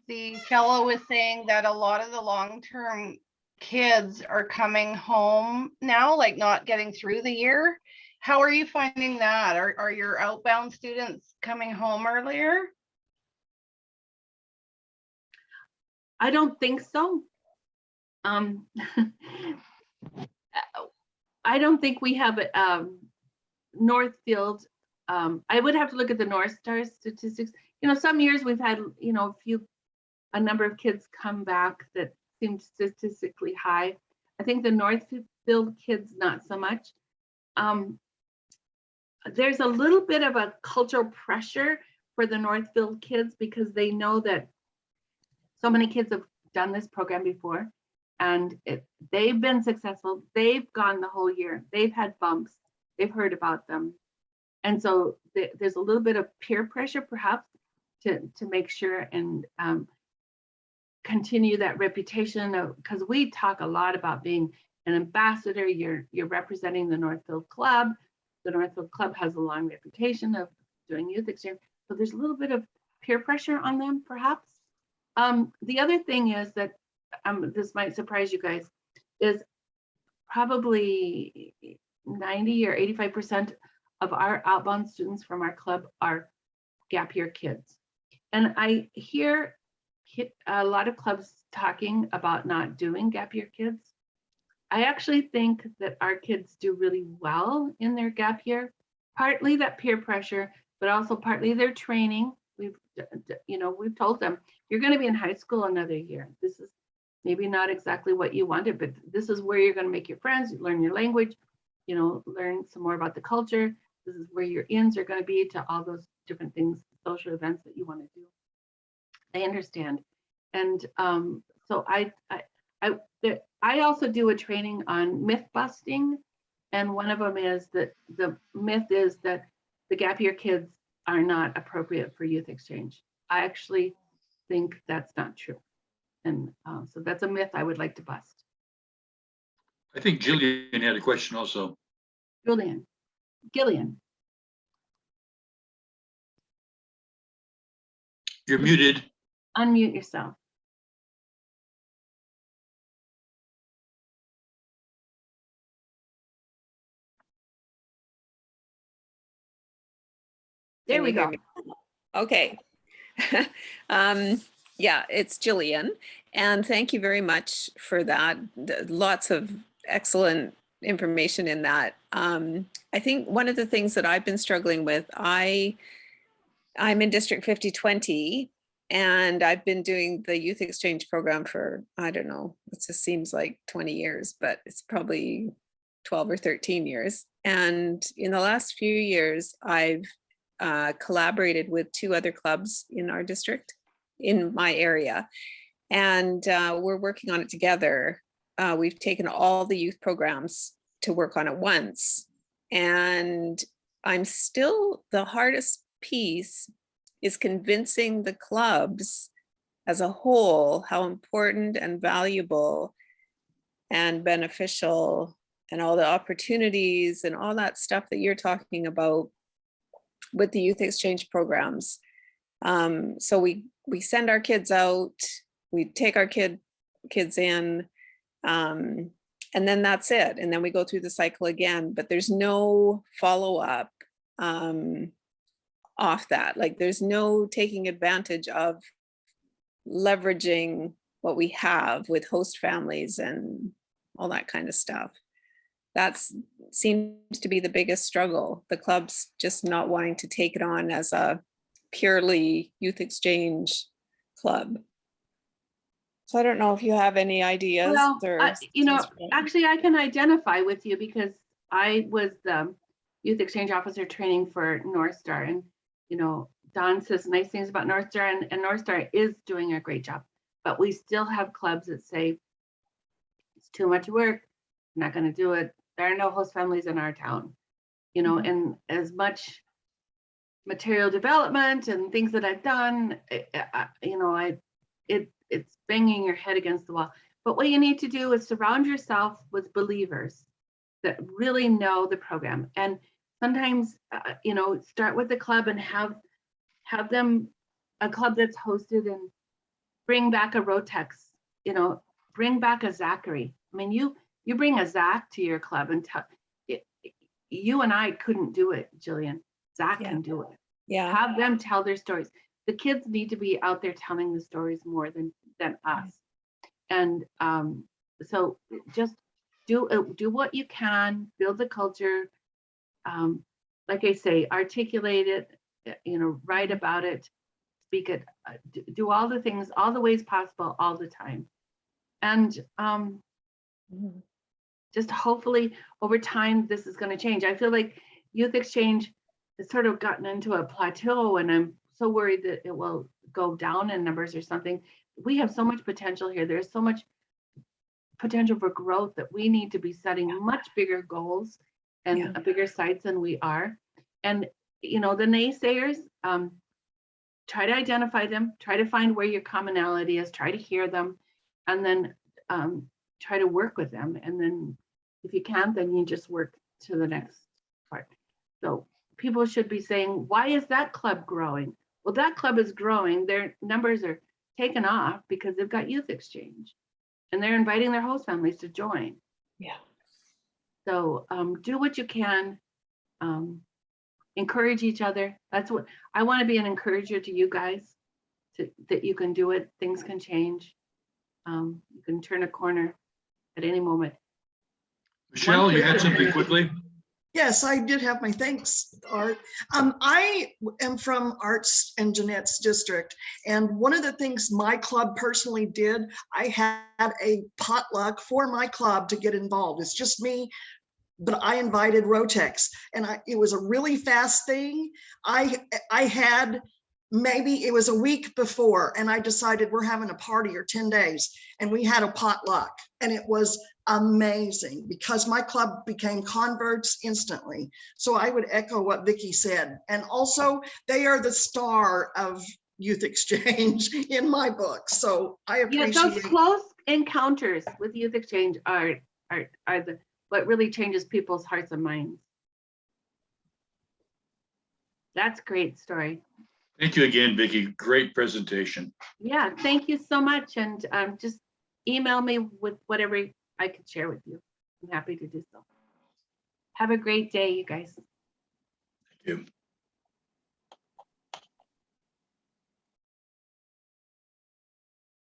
the fellow was saying that a lot of the long-term kids are coming home now, like not getting through the year. How are you finding that? Are your outbound students coming home earlier? I don't think so. I don't think we have Northfield. I would have to look at the North Star statistics. Some years we've had, a number of kids come back that seemed statistically high. I think the Northfield kids, not so much. There's a little bit of a cultural pressure for the Northfield kids because they know that so many kids have done this program before and they've been successful. They've gone the whole year. They've had bumps. They've heard about them. And so there's a little bit of peer pressure perhaps to make sure and continue that reputation of, because we talk a lot about being an ambassador. You're representing the Northfield Club. The Northfield Club has a long reputation of doing youth exchange. So there's a little bit of peer pressure on them, perhaps. The other thing is that, this might surprise you guys, is probably 90 or 85% of our outbound students from our club are gap year kids. And I hear a lot of clubs talking about not doing gap year kids. I actually think that our kids do really well in their gap year, partly that peer pressure, but also partly their training. We've told them, you're going to be in high school another year. This is maybe not exactly what you wanted, but this is where you're going to make your friends, learn your language, learn some more about the culture. This is where your ins are going to be to all those different things, social events that you want to do. They understand. And so I also do a training on myth busting. And one of them is that the myth is that the gap year kids are not appropriate for youth exchange. I actually think that's not true. And so that's a myth I would like to bust. I think Jillian had a question also. Gillian. You're muted. Unmute yourself. There we go. Okay. Yeah, it's Jillian. And thank you very much for that. Lots of excellent information in that. I think one of the things that I've been struggling with, I'm in District 5020, and I've been doing the youth exchange program for, I don't know, it just seems like 20 years, but it's probably 12 or 13 years. And in the last few years, I've collaborated with 2 other clubs in our district, in my area, and we're working on it together. We've taken all the youth programs to work on it once, and I'm still, the hardest piece is convincing the clubs as a whole how important and valuable and beneficial and all the opportunities and all that stuff that you're talking about with the youth exchange programs. So we send our kids out, we take our kids in, and then that's it. And then we go through the cycle again, but there's no follow-up off that. Like, there's no taking advantage of leveraging what we have with host families and all that kind of stuff. That seems to be the biggest struggle. The club's just not wanting to take it on as a purely youth exchange club. So I don't know if you have any ideas. Well, or actually I can identify with you because I was the youth exchange officer training for North Star, and Don says nice things about North Star, and North Star is doing a great job, but we still have clubs that say it's too much work, I'm not going to do it. There are no host families in our town, and as much material development and things that I've done, it's banging your head against the wall. But what you need to do is surround yourself with believers that really know the program. And sometimes, start with the club and have them, a club that's hosted, and bring back a Rotex, bring back a Zachary. I mean, you bring a Zach to your club and you and I couldn't do it, Jillian. Zach can do it. Yeah. Have them tell their stories. The kids need to be out there telling the stories more than us. And so just do what you can, build the culture. Like I say, articulate it, write about it, speak it, do all the things, all the ways possible, all the time. And just hopefully over time, this is going to change. I feel like youth exchange has sort of gotten into a plateau, and I'm so worried that it will go down in numbers or something. We have so much potential here. There's so much potential for growth that we need to be setting much bigger goals and bigger sites than we are. And, the naysayers, try to identify them, try to find where your commonality is, try to hear them, and then try to work with them. And then if you can't, then you just work to the next part. So people should be saying, why is that club growing? Well, that club is growing. Their numbers are taken off because they've got youth exchange and they're inviting their host families to join. Yeah. So do what you can, encourage each other. That's what I want to be, an encourager to you guys, that you can do it. Things can change. You can turn a corner at any moment. Michelle, you had something quickly? Yes, I did have my thanks, Art. I am from Art's and Jeanette's district, and one of the things my club personally did, I had a potluck for my club to get involved. It's just me, but I invited Rotex, and it was a really fast thing. I had maybe it was a week before, and I decided we're having a party or 10 days, and we had a potluck, and it was amazing because my club became converts instantly. So I would echo what Vicki said. And also they are the star of Youth Exchange in my book. So I Yeah, those appreciate. close encounters with Youth Exchange are the what really changes people's hearts and minds. That's a great story. Thank you again, Vicki. Great presentation. Yeah, thank you so much. And just email me with whatever I could share with you. I'm happy to do so. Have a great day, you guys. Thank you.